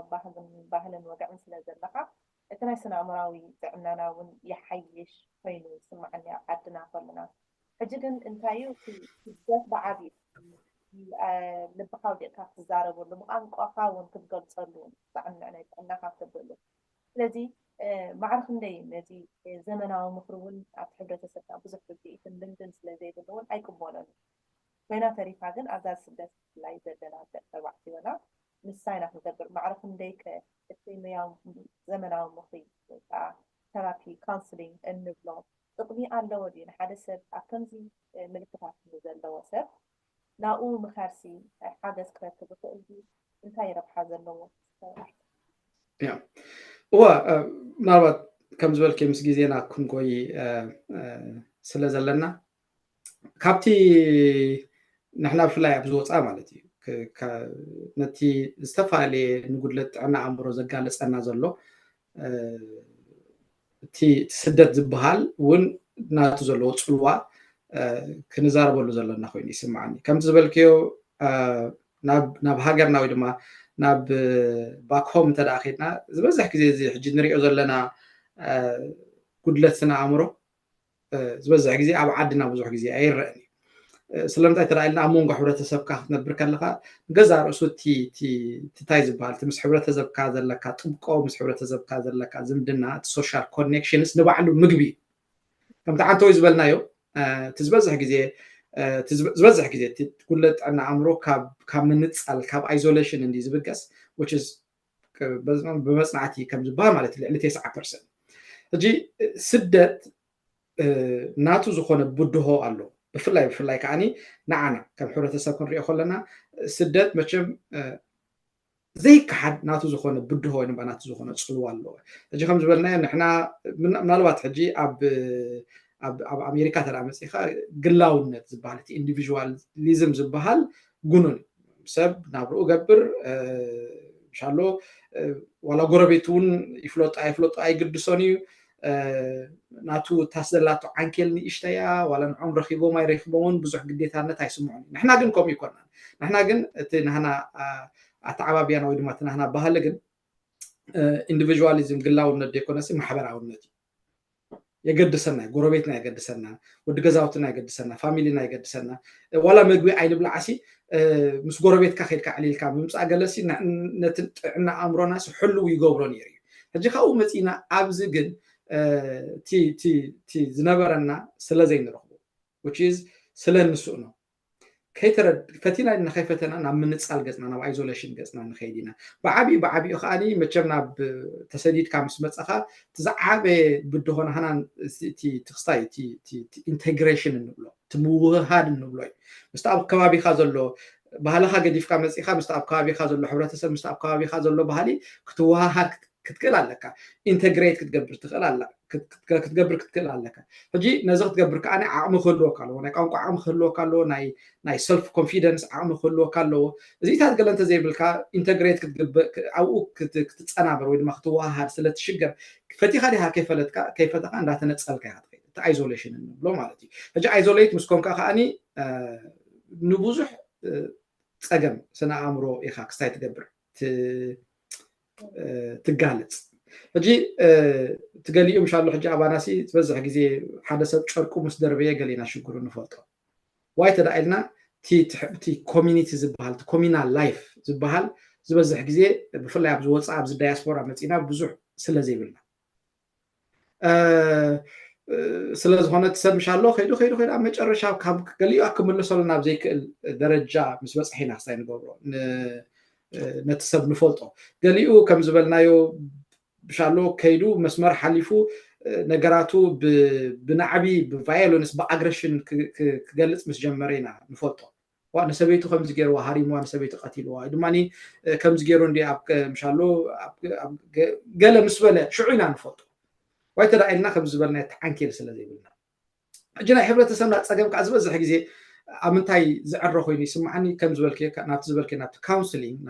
باهل وقع مثل ذلك اتنا سنة أمراوي تعملنا ونيحيش فينو سمعني عندنا كلنا أجدًا انتايو في الذات بعدي لبقاو ديك تزاربوا لمقانقوها ونكتقلصلون فعنا أنا خاطبلو ስለዚ ማዕርክ እንደይ ነዚ ዘመናዊ ምክሪ እውን ኣብ ሕብረተሰብና ብዙሕ ውፅኢትን ልምድን ስለዘይብልውን ኣይቅበሎን ኮይና ተሪፋ ግን ኣብዛ ስደት ላይ ዘለና ደቂ ተባዕትዮና ንሳይና ክንገብር ማዕርክ እንደይ እቲ ሙያዊ ዘመናዊ ምክሪ ወይ ከዓ ተራፒ ካውንስሊንግ እንብሎ ጥቕሚ ኣለዎ ድዩ ንሓደ ሰብ ኣብ ከምዚ ምልክታት ዘለዎ ሰብ ናብኡ ምኻርሲ ሓገዝ ክረክብ ይኽእል ድዩ እንታይ ረብሓ ዘለዎ هو ምናልባት ከም ዝበልከ ምስ ግዜና ክንጎይ ስለ ዘለና ካብቲ ንሕና ብፍላይ ኣብ ዝወፃ ማለት እዩ ነቲ ዝተፈላለየ ንጉድለት ጥዕና ኣእምሮ ዘጋለፀና ዘሎ እቲ ስደት ዝበሃል እውን ናቱ ዘለዎ ፅልዋ ክንዛረበሉ ዘለና ኮይኑ ይስምዓኒ ከምቲ ዝበልክዮ ናብ ሃገርና ወይ ድማ ናብ ባክሆም እንተደኣ ኸይድና ዝበዝሕ ግዜ እዚ ሕጂ ንሪኦ ዘለና ጉድለት ስነ ኣእምሮ ዝበዝሕ ግዜ ኣብ ዓድና ብዙሕ ግዜ ኣይረአን እዩ ስለምንታይ ተራእየልና ኣብ መንጎ ሕብረተሰብካ ክትነብር ከለካ ገዛ ርእሱ እቲ እንታይ ዝበሃል እቲ ምስ ሕብረተሰብካ ዘለካ ጥብቆ ምስ ሕብረተሰብካ ዘለካ ዝምድና እቲ ሶሻል ኮኔክሽንስ ንባዕሉ ምግቢ እዩ ከምቲ ሓንቲ ወይ ዝበልናዮ እቲ ዝበዝሕ ግዜ እቲ ጉድለት ጥዕና ኣእምሮ ካብ ምንፃል ካብ ኣይዞሌሽን እንዲ ዝብገስ which is ብመፅናዕቲ ከም ዝበሃል ማለት ልዕሊ 9% ሕጂ ስደት ናቱ ዝኾነ ብድሆ ኣሎ ብፍላይ ከዓኒ ንዓና ከም ሕብረተሰብ ክንሪኦ ከለና ስደት መቸም ዘይከሓድ ናቱ ዝኾነ ብድሆ ወይ ድማ ናቱ ዝኾነ ፅልዋ ኣለዎ ሕጂ ከም ዝበልናዮ ንሕና ምናልባት ሕጂ ኣብ ኣሜሪካ ተዳ መፂኻ ግላውነት ዝበሃል እቲ ኢንዲቪዥዋሊዝም ዝበሃል ጉኑን ሰብ ናብርኡ ገብር ሻሎ ዋላ ጎረቤቱ እውን ይፍለጦ ኣይፍለጦ ኣይግድሶን እዩ ናቱ ታስዘላቶ ዓንኬል ንእሽተያ ዋላ ንዖም ረኺቦም ኣይረኺቦምን ብዙሕ ግዴታነት ኣይስምዖን ንሕና ግን ከምኡ ይኮንና ንሕና ግን እቲ ናህና ኣተዓባብያና ወይ ድማ እቲ ናህና ባህሊ ግን ኢንዲቪዥዋሊዝም ግላውነት ደይኮነሲ ማሕበራውነት እዩ የገድሰና ጎረቤትና የገድሰና ወዲ ገዛውትና የገድሰና ፋሚሊና የገድሰና ዋላ ምግቢ ኣይንብላዓሲ ምስ ጎረቤትካ ኸይድካ ዕሊልካ ብምምፃእ ገለሲ ነቲ ጥዕና ኣእምሮናሲ ሕልው ይገብሮ ነይሩ እዩ ሕጂ ካብኡ መፂና ኣብዚ ግን እቲ ዝነበረና ስለ ዘይንረኽቦ which is ስለ ንስኡ ነው كيترد فتينا إن خيفتنا نعم من نتصال جزنا نعم isolation جزنا نخيدينا بعبي أخاني متجمنا بتسديد كامس مسخة تزعب بدهون هنا تخصاي تي integration النبلة تموهاد النبلة مستعب كوابي خازلو بهالها قديف كامس إخا مستعب كوابي خازلو حبرات مستعب كوابي خازلو بهالي كتوهاد كتقل عليك integrate كتقبر تقل عليك كتقبر كتقل عليك فجي نزغت تقبر كأنا عم خلوه كله أنا كأنك عم خلوه كله ناي self confidence عم خلوه كله زي تقول أنت زي بالك integrate كتقبر أو كتتصنابر وين ما خطوها هاد سلت شجر فتي خليها كيف لتك كيف تقان ده تنتصل كهذا isolation لو مالتي فجي isolate مسكون كأني نبوزح تجمع سنة عمره إخاك سايت تقبر تقالت فجي تقالي إن شاء الله حجي أباناسي تبزح جزي حدث شركو مصدربية قالينا شكرا نفوتها وايت دايلنا تي community زبهال communal life زبهال زبزح جزي بفلا يبز واتساب زي diaspora متينا بزح سلزي بالنا سلز هنا تسمى إن شاء الله خيدو أما يجرشها كم قالي أكمل لصلنا بزيك الدرجة مش بس حين حسين قبره نتسب نفوتو قاليو كم زبلنايو بشالو كيدو مسمار حليفو نجاراتو بنعبي بفايلونس باجريشن كجلص مش جمرينا نفوتو وانا سبيتو خمس جيرو هاريمو وانا سبيتو قتيلو دماني كم جيرو ندي اب مشالو قال مسبله شعينا نفوتو وايتدا إلنا كم زبلنا تعنكيل سلازي بلنا جنا حبرت سمنا تصقم كعزبز حجزي أمنتاي زعر خويني سمعني كم زبلك نابت كونسلينج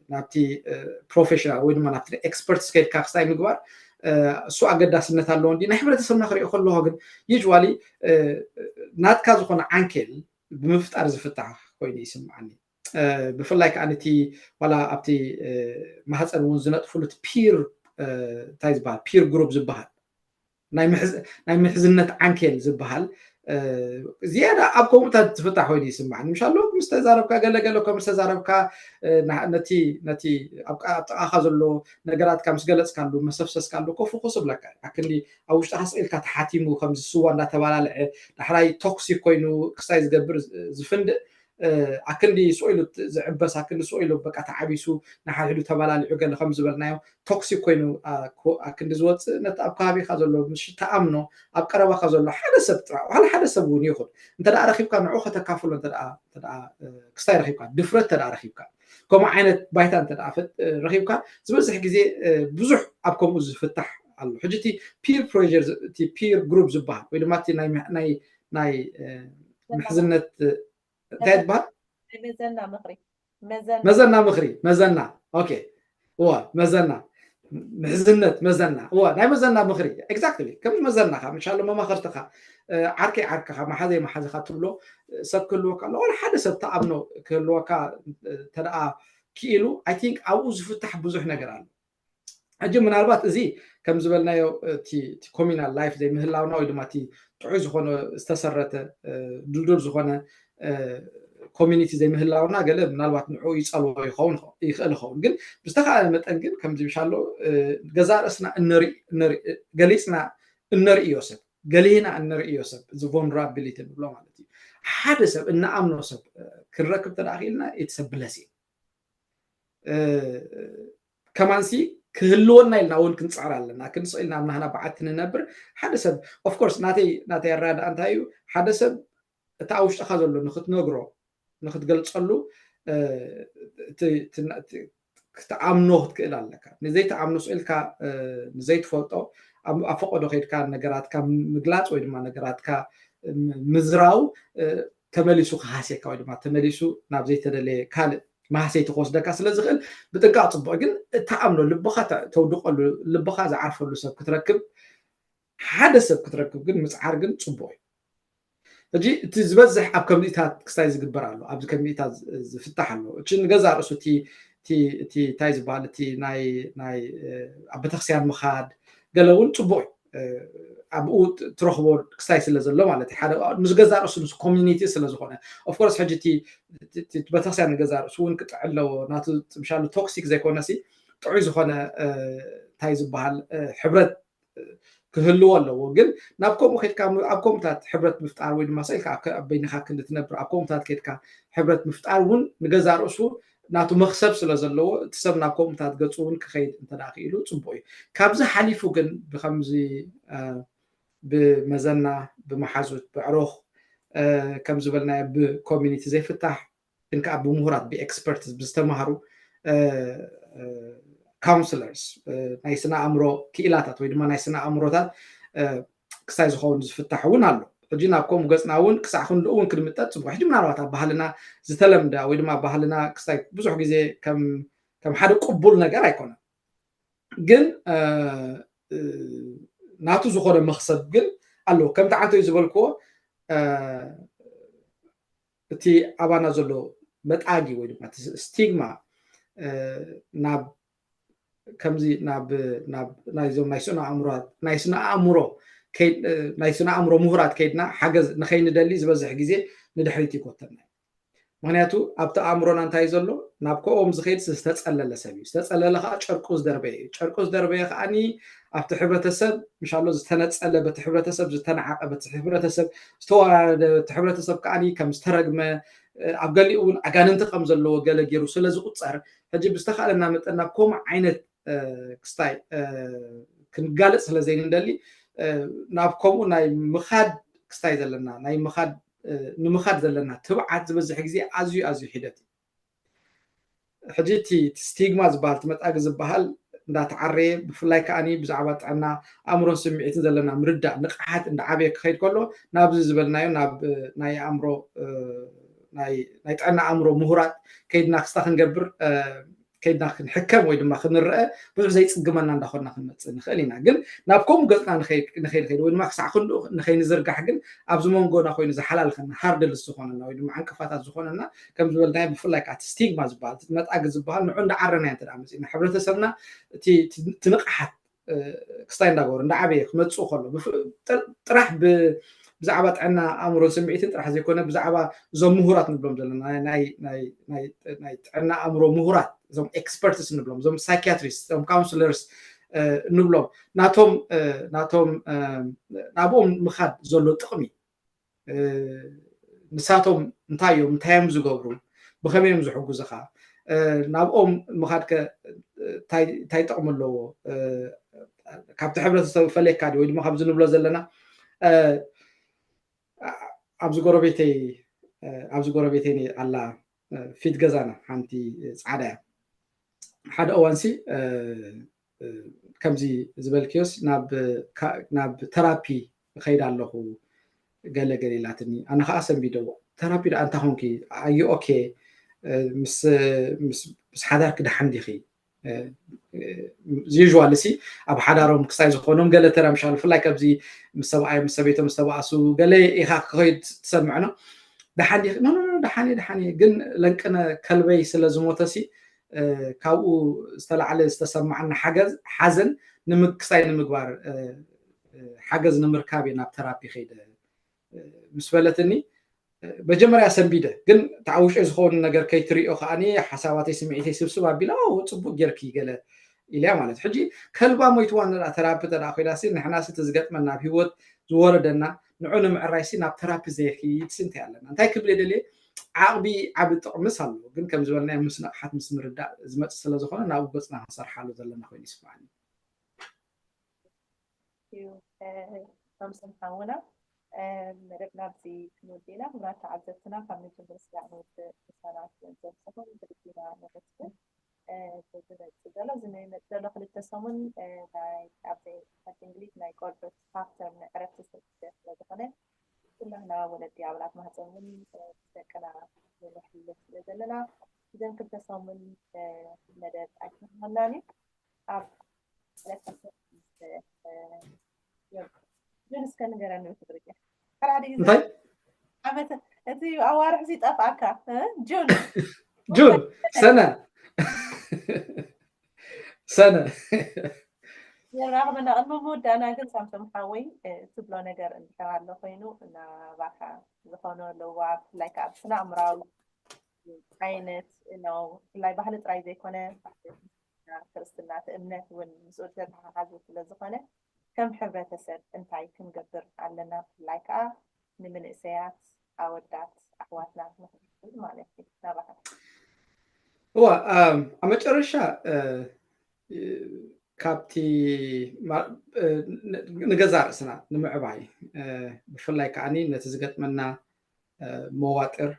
نابتي بروفيشنال وين ما نابتي اكسبرت سكيل كاستاي مغبار سو اقداس نتالون دي نحبرت سمنا خري خلوه غن يجوالي نات كازو خنا عنكل بمفتار زفتح خويني سمعني بفلايك انتي ولا ابتي محصن ونزنط فلت بير تايزبال بير جروب زبال ناي محزنت عنكل زبال زيادة أبكم تفتح ويدي سمعني مش الله مستزاربك قال كم مستزاربك نتي أبقى أخذ له نجارات كم سجلت كان له مسفسس كان له كفو خصب لك لكن لي أوش تحصل كتحاتيمو خمس سوا نتبالا نحراي توكسيك كوينو كستايز جبر زفند أكلي سؤال زعبس أكلي سؤال بقى تعبيسو نحاله تبالا لعقل خمس بلنايو توكسيك كوينو أكلي زوات نتأبقى خذله مش تأمنه أبقى خذله حدث وهل حدث بوني ياخد أنت لا رخيبك معوخة تكافل أنت لا كستاي رخيبك دفرت تلا رخيبك كم عينت بايتا أنت لا رخيبك زبز حكي بزح أبكم فتح الله حجتي peer pressure تي peer group زبها وإذا ما تي ناي محزنة تايد بها مزنا أوكي هو مزنا مزنا هو ناي مزنا مخري exactly كم مزنا خا إن شاء الله ما خرتها عركة خا ما حدا خاطبله سب كله قال ولا حدا سب تعبنه كله كا ترى كيلو I think أوز فتح بزح نجران أجي من أربعة زي كم زبلنا يو تي communal life زي مهلا وناوي دماتي تعوز خونه استسرت دول زخونه community زي مهلا ونا قال من أربعة نوع يسألوا يخون قل بستخدم متأنجل كم زي مشالو جزار اسنا النري قليسنا النري يوسف قلينا النري يوسف the vulnerability بلو مالتي حدث إن أمنو سب كركب تداخلنا يتسبلسي كمان سي كهلونا إلنا أول كنت صار لنا كنت سئلنا من هنا بعتنا نبر حدث of course ناتي الراد أنتايو حدث تعوش أخذ له نخت نقرأ نخت قلت صلوا تعامنوه كإلا لك نزيت تعامنو سئلك نزيت فوتو أفقد خير كان نجارات كان مغلات وإذا ما نجارات كا مزراو تملسو خاصية كويد ما تملسو نابزيت اللي كان ما حسيت خوش دكا سلازغل بتقع طبق جن تعاملوا لبخا تودق لبخا زعرف له سب كتركب حدا سب كتركب جن مسعر جن صبوي تجي تزبزح اب كميتات كستايز يقبرالو اب كميتات زفتحلو تشن غزا رسو تي تايز بالتي ناي اب تخسيان مخاد قالون صبوي ابو تروحوا كستايز لازلو مالتي حدا مش غزا رسو مش كوميونيتي سلازخونه اوف كورس حجتي بتخسيان غزا رسو نقطعلو ناتو مشالو توكسيك زي كونسي تعوز خونه تايز بحال حبرت ክህልዎ ኣለዎ ግን ናብ ከምኡ ከይድካ ኣብ ከምኡታት ሕብረት ምፍጣር ወይ ድማ ሰኢልካ ኣብ በይንካ ክንትነብር ኣብ ከምኡታት ከይድካ ሕብረት ምፍጣር እውን ንገዛ ርእሱ ናቱ መክሰብ ስለ ዘለዎ እቲ ሰብ ናብ ከምኡታት ገፁ እውን ክኸይድ እንተዳ ክኢሉ ፅቡቅ እዩ ካብዚ ሓሊፉ ግን ብከምዚ ብመዘና ብመሓዙት ብዕሩኽ ከም ዝበልናዮ ብኮሚኒቲ ዘይፍታሕ ግን ከዓ ብምሁራት ብኤክስፐርት ብዝተምሃሩ ካውንስለርስ ናይ ስነ ኣእምሮ ክኢላታት ወይ ድማ ናይ ስነ ኣእምሮታት ክሳይ ዝኸውን ዝፍታሕ እውን ኣሎ ሕጂ ናብ ከምኡ ገፅና እውን ክሳዕ ክንድኡ እውን ክንምጠጥ ፅቡቅ ሕጂ ምናልባት ኣብ ባህልና ዝተለምደ ወይ ድማ ባህልና ክሳይ ብዙሕ ግዜ ከም ሓደ ቅቡል ነገር ኣይኮነን ግን ናቱ ዝኾነ መክሰብ ግን ኣለዎ ከምቲ ዓንተዩ ዝበልክዎ እቲ ኣባና ዘሎ መጣጊ ወይ ድማ ስቲግማ ናብ ከምዚ ናይ ስነ ኣእምሮ ምሁራት ከይድና ሓገዝ ንኸይንደሊ ዝበዝሕ ግዜ ንድሕሪት ይኮተና ምክንያቱ ኣብቲ ኣእምሮና እንታይ ዘሎ ናብ ከኦም ዝኸይድ ዝተፀለለ ሰብ እዩ ዝተፀለለ ከዓ ጨርቁ ዝደርበየ እዩ ጨርቁ ዝደርበየ ከዓኒ ኣብቲ ሕብረተሰብ ምሻሎ ዝተነፀለ በቲ ሕብረተሰብ ዝተነዓቀ በቲ ሕብረተሰብ ዝተወራረደ በቲ ሕብረተሰብ ከዓኒ ከም ዝተረግመ ኣብ ገሊኡ እውን ኣጋንንቲ ከም ዘለዎ ገለ ገይሩ ስለ ዝቁፀር ሕጂ ብዝተኻለና መጠን ናብ ከምኡ ዓይነት ክስታይ ክንጋለፅ ስለ ዘይንደሊ ናብ ከምኡ ናይ ምኻድ ክስታይ ዘለና ናይ ምኻድ ንምኻድ ዘለና ትብዓት ዝበዝሕ ግዜ ኣዝዩ ኣዝዩ ሒደት እዩ ሕጂ እቲ ስቲግማ ዝበሃል እቲ መጣጊ ዝበሃል እንዳተዓረየ ብፍላይ ከዓኒ ብዛዕባ ጥዕና ኣእምሮን ስምዒትን ዘለና ምርዳእ ንቕሓት እንዳዓበየ ክኸይድ ከሎ ናብዚ ዝበልናዮ ናብ ናይ ኣእምሮ ናይ ጥዕና ኣእምሮ ምሁራት ከይድና ክስታ ክንገብር ከይድና ክንሕከም ወይ ድማ ክንርአ ብዙሕ ዘይፅግመና እንዳኮና ክንመፅእ ንኽእል ኢና ግን ናብ ከምኡ ገፅና ንኸይድ ወይ ድማ ክሳዕ ክንድኡ ንኸይንዝርጋሕ ግን ኣብዚ መንጎና ኮይኑ ዝሓላልከና ሃርድልስ ዝኾነና ወይ ድማ ዕንቅፋታት ዝኾነና ከም ዝበልናዮ ብፍላይ ከዓ ስቲግማ ዝበሃል መጣጊ ዝበሃል ንዑ እንዳዓረናዮ እንተዳ መፅና ሕብረተሰብና እቲ ንቕሓት ክስታይ እንዳገበሩ እንዳዓበየ ክመፅኡ ከሎ ጥራሕ ብዛዕባ ጥዕና ኣእምሮን ስምዒትን ጥራሕ ዘይኮነ ብዛዕባ እዞም ምሁራት ንብሎም ዘለና ናይ ጥዕና ኣእምሮ ምሁራት እዞም ኤክስፐርትስ ንብሎም እዞም ሳይኪያትሪስት እዞም ካውንስለርስ ንብሎም ናብኦም ምኻድ ዘሎ ጥቕሚ ንሳቶም እንታይ እዮም ዝገብሩ ብኸመይ እዮም ዝሕግዙኻ ናብኦም ምኻድ እንታይ ጥቕሚ ኣለዎ ካብቲ ሕብረተሰብ ፈለየካ ወይ ድማ ካብዚ ንብሎ ዘለና ኣብዚ ጎረቤተይ ኣላ ፊት ገዛና ሓንቲ ፃዕዳ እያ ሓደ እዋንሲ ከምዚ ዝበልክዮስ ናብ ተራፒ ከይድ ኣለኹ ገለ ኢላትኒ ኣነ ከዓ ሰንቢደዎ ተራፒ ዳ እንታይ ኮንኪ ኣዩ ኦኬ ምስ ሓዳርክ ድሓን ዲኺ ዩዥዋል ሲ ኣብ ሓዳሮም ክሳይ ዝኾኖም ገለ ተራ ምሻል ብፍላይ ከምዚ ምስ ሰብኣይ ምስ ሰበይቶም ዝተባእሱ ገለ ኢኻ ክኸይድ ትሰምዕኖ ድሓን ዲኺ ድሓን ግን ለንቅነ ከልበይ ስለ ዝሞተሲ ካብኡ ዝተላዕለ ዝተሰማዓና ሓዘን ክሳይ ንምግባር ሓገዝ ንምርካብ ናብ ተራፒ ከይደ ምስ በለትኒ መጀመርያ ሰንቢደ ግን ተዓውሾ ዝኸውን ነገር ከይትሪኦ ከዓኒ ሓሳባተይ ስምዒተይ ስብስብ ኣቢላ ፅቡቅ ጌርኪ ገለ ኢልያ ማለት ሕጂ ከልባ ሞይትዋ ተራፒ ተዳ ኮይዳሲ ንሕናሲ ትዝገጥመና ኣብ ሂወት ዝወረደና ንዑ ንምዕራይሲ ናብ ተራፒ ዘይከይድ እንታይ ኣለና እንታይ ክብል የደልየ ዓቕቢ ዓብ ጥቕምስ ኣለዎ ግን ከም ዝበልና ምስ ነቕሓት ምስ ምርዳእ ዝመፅእ ስለ ዝኾነ ናብኡ ገፅና ክንሰርሓሉ ዘለና ኮይኑ ይስማዓኒ ከምሰምሓውና መደብና ብዚ ክንወዲና ምራት ተዓዘብትና ካብ መጀመር ስጋዕ ንወሰናት ዘብሰኹም ብድጊና መረስን ዝመፅእ ዘሎ ዝመፅእ ዘሎ ክልተ ሰሙን ናይ ኣብ እንግሊዝ ናይ ቆልበት ሃፍተር ዕረፍቲ ስለ ዝኾነ ኩላህና ወለዲ ኣባላት ማህፀውን ደቅና ንሕልፍ ስለ ዘለና እዘን ክልተ ሰሙን መደብ ኣይተመናኒ ኣብ ጁን እስከ ንገረኒ ብትግርኛ እንታይ ዓመት እቲ ኣዋርሕ ሲጠፍኣካ ጁን ሰነ የራغبና ቅድሚ ምውዳእና ግን ሳምሶም ሓወይ ትብሎ ነገር እንተባለ ኮይኑ ናባካ ዝኾነ ኣለዋ ብፍላይ ከዓ ብስነ ኣእምራዊ ዓይነት ነው ብፍላይ ባህሊ ጥራይ ዘይኮነ ክርስትና እምነት እውን ምስኡ ዝተተሓሓዙ ስለ ዝኾነ كم حبرتسب انتاي كنقدر علنا لايكا نمنئسيات أودات أحواتنا نخدم مالتي نبحث هو أمجرشا ካብቲ ንገዛ ርእስና ንምዕባይ ብፍላይ ከዓኒ ነቲ ዝገጥመና መዋጥር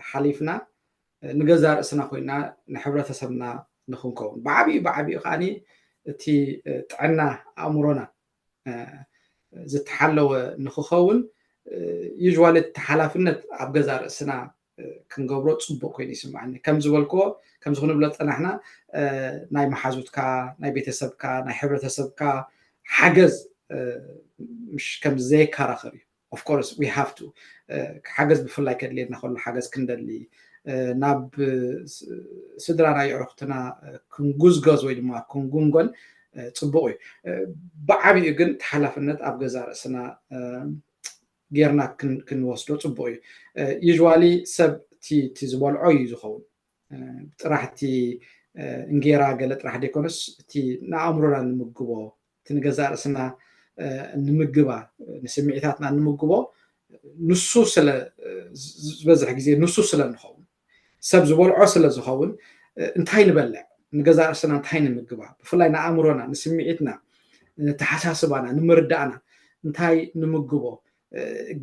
ሓሊፍና ንገዛ ርእስና ኮይና ንሕብረተሰብና ንክንከውን ብዓብዩ ከዓኒ እቲ ጥዕና ኣእምሮና ዝተሓለወ ንክኸውን ዩዥዋሊ እቲ ሓላፍነት ኣብ ገዛ ርእስና ክንገብሮ ፅቡቅ ኮይኑ ይስማዓኒ ከም ዝበልክዎ ከም ዝክንብሎ ፀናሕና ናይ መሓዙትካ ናይ ቤተሰብካ ናይ ሕብረተሰብካ ሓገዝ مش ከም ዘይከራኸር እዩ of course we have to ሓገዝ ብፍላይ ከድልየና ከሎ ሓገዝ ክንደሊ ናብ ስድራና ይዕርክትና ክንጉዝገዝ ወይ ድማ ክንጉንጎን ፅቡቅ እዩ ብዓብዩ ግን ተሓላፍነት ኣብ ገዛ ርእስና ጌርና ክንወስዶ ፅቡቅ እዩ ዩዥዋሊ ሰብ እቲ ዝበልዖ እዩ ዝኸውን ጥራሕቲ እንጌራ ገለ ጥራሕ ደይኮነስ እቲ ንኣእምሮና ንምግቦ እቲ ንገዛ ርእስና ንምግባ ንስምዒታትና ንምግቦ ንሱ ስለ ዝበዝሕ ግዜ ንሱ ስለ ንኸውን ሰብ ዝበልዖ ስለ ዝኸውን እንታይ ንበልዕ ንገዛ ርእስና እንታይ ንምግባ ብፍላይ ንኣእምሮና ንስምዒትና ንተሓሳስባና ንምርዳእና እንታይ ንምግቦ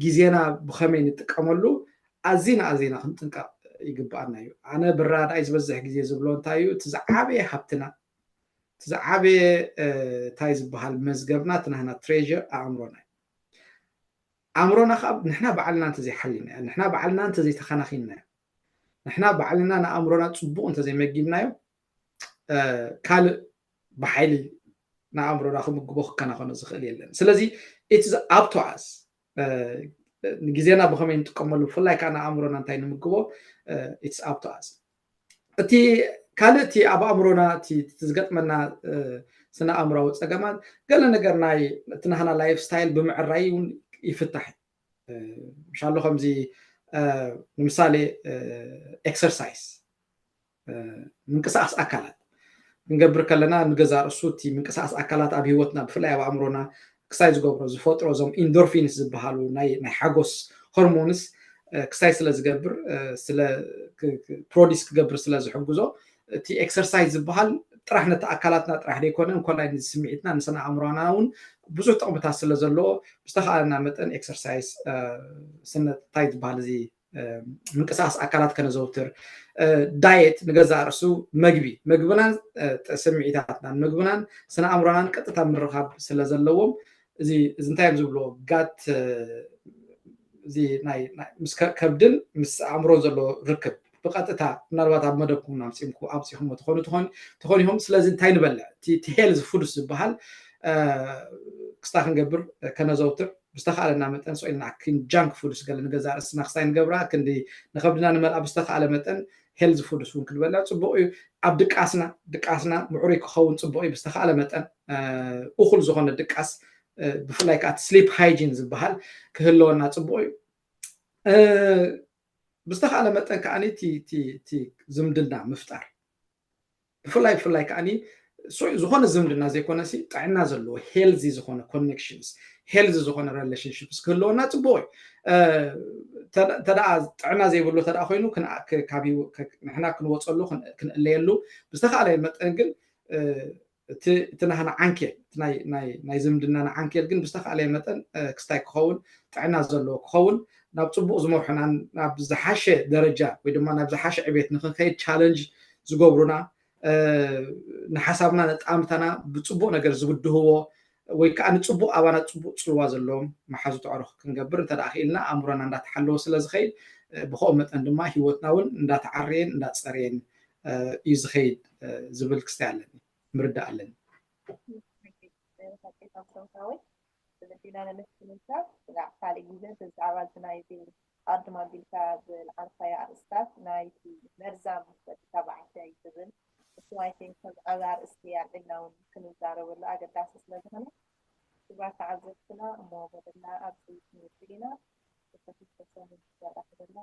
ግዜና ብኸመይ ንጥቀመሉ ኣዝና ክንጥንቀቕ ይግባአና እዩ ኣነ ብራዳይ ዝበዝሕ ግዜ ዝብሎ እንታይ እዩ እቲ ዝዓበየ ሃብትና እቲ ዝዓበየ እንታይ ዝበሃል መዝገብና እቲ ናትና ትሬዠር ኣእምሮና እዩ ኣእምሮና ከዓ ንሕና ባዕልና እንተዘይሓሊና ንሕና ባዕልና እንተዘይተኸናኺና ንሕና ባዕልና ንኣእምሮና ፅቡቅ እንተዘይመጊብናዮ ካልእ ብሓይሊ ንኣእምሮና ክምግቦ ክከናኸኖ ዝኽእል የለን ስለዚ ኢትስ ኣፕ ቱ ኣስ ግዜና ብኸመይ ንጥቀመሉ ብፍላይ ከዓ ንኣእምሮና እንታይ ንምግቦ ኢትስ ኣፕ ቱ ኣስ እቲ ካልእ እቲ ኣብ ኣእምሮና እቲ ዝገጥመና ስነ ኣእምሮዊ ፀገማት ገለ ነገር ናይ እቲ ናትና ላይፍ ስታይል ብምዕራይ እውን ይፍታሕ ምሻሎ ከምዚ ንምሳሌ ኤክሰርሳይዝ ምንቅስቃስ ኣካላት ክንገብር ከለና ንገዛ ርእሱ እቲ ምንቅስቃስ ኣካላት ኣብ ሂወትና ብፍላይ ኣብ ኣእምሮና ክሳይ ዝገብሮ ዝፈጥሮ እዞም ኢንዶርፊንስ ዝበሃሉ ናይ ሓጎስ ሆርሞንስ ክሳይ ስለ ዝገብር ስለ ፕሮዲስ ክገብር ስለ ዝሕግዞ እቲ ኤክሰርሳይዝ ዝበሃል ጥራሕ ነቲ ኣካላትና ጥራሕ ደይኮነ እንኮላይ ንስምዒትና ንስነ ኣእምሮና እውን ብዙሕ ጥቕምታት ስለ ዘለዎ ብዝተኸኣለና መጠን ኤክሰርሳይዝ እንታይ ዝበሃል እዚ ምንቅስቃስ ኣካላት ከነዘውትር ዳየት ንገዛ ርእሱ መግብናን ስምዒታትናን ምግብናን ስነ ኣእምሮናን ቀጥታ ምርኻብ ስለ ዘለዎም እዚ እንታይ እዮም ዝብልዎ ጋት እዚ ናይ ምስ ከብድን ምስ ኣእምሮን ዘሎ ርክብ ብቐጥታ ምናልባት ኣብ መደብኩም ኣምፂኹም ትኾኑ ኢኹም ስለዚ እንታይ ንበልዕ እቲ ሄልዝ ፉድስ ዝበሃል ክስታ ክንገብር ከነዘውትር ብዝተኸኣለና መጠን ስኢልና ጃንክ ፉድስ ገለ ንገዛ ርእስና ክስታይ ንገብራ ክንዲ ንከብድና ንመልኣ ብዝተኸኣለ መጠን ሄልዝ ፉድስ እውን ክንበልዕ ፅቡቅ እዩ ኣብ ድቃስና ምዕሩይ ክኸውን ፅቡቅ እዩ ብዝተኸኣለ መጠን እኹል ዝኾነ ድቃስ ብፍላይ ከዓ ስሊፕ ሃይጂን ዝበሃል ክህልወና ፅቡቅ እዩ ብዝተኸኣለ መጠን ከዓኒ እቲ ዝምድና ምፍጣር ብፍላይ ከዓኒ ዝኾነ ዝምድና ዘይኮነሲ ጥዕና ዘለዎ ሄልዚ ዝኾነ ኮኔክሽንስ ሄልዚ ዝኾነ ሪሌሽንሽፕስ ክህልወና ፅቡቅ እዩ ተደኣ ጥዕና ዘይብሉ ተደኣ ኮይኑ ንሕና ክንወፀሉ ክንእለየሉ ብዝተኸኣለ መጠን ግን እቲ ናህና ዓንኬል ናይ ዝምድናና ዓንኬል ግን ብዝተኸኣለ መጠን ክስታይ ክኸውን ጥዕና ዘለዎ ክኸውን ናብ ፅቡቅ ዝመርሑና ናብ ዝሓሸ ደረጃ ወይ ድማ ናብ ዝሓሸ ዕቤት ንክንከይድ ቻለንጅ ዝገብሩና ንሓሳብና ነጣምታና ብፅቡቅ ነገር ዝውድህዎ ወይ ከዓ ንፅቡቅ ኣባላት ፅቡቅ ፅልዋ ዘለዎም መሓዙት ኣዕሩኽ ክንገብር እንተደኣ ክኢልና ኣእምሮና እንዳተሓለወ ስለ ዝኸይድ ብከምኡ መጠን ድማ ሂወትና እውን እንዳተዓርየን እንዳፀርየን እዩ ዝኸይድ ዝብል ክስታይ ኣለኒ ምርዳእ ኣለኒ ስለዚና ነመስልንካ ካልእ ግዜ ብዛዕባ ናይቲ ቅድማ ኣቢልካ ዝለዓልካዮ ኣርእስታት ናይቲ መርዛም ተባዕታይ ዝብል እሱ ኣይ ቲንክ ኣብ ኣርእስቲ ኣልዒልና እውን ክንዛረበሉ ኣገዳሲ ስለዝኾነ ስባ ተዓዘብትና እሞ በደልና ኣብዚ ክንውስድ ኢና ተሰፊት ተሰሚ ዘራሕደና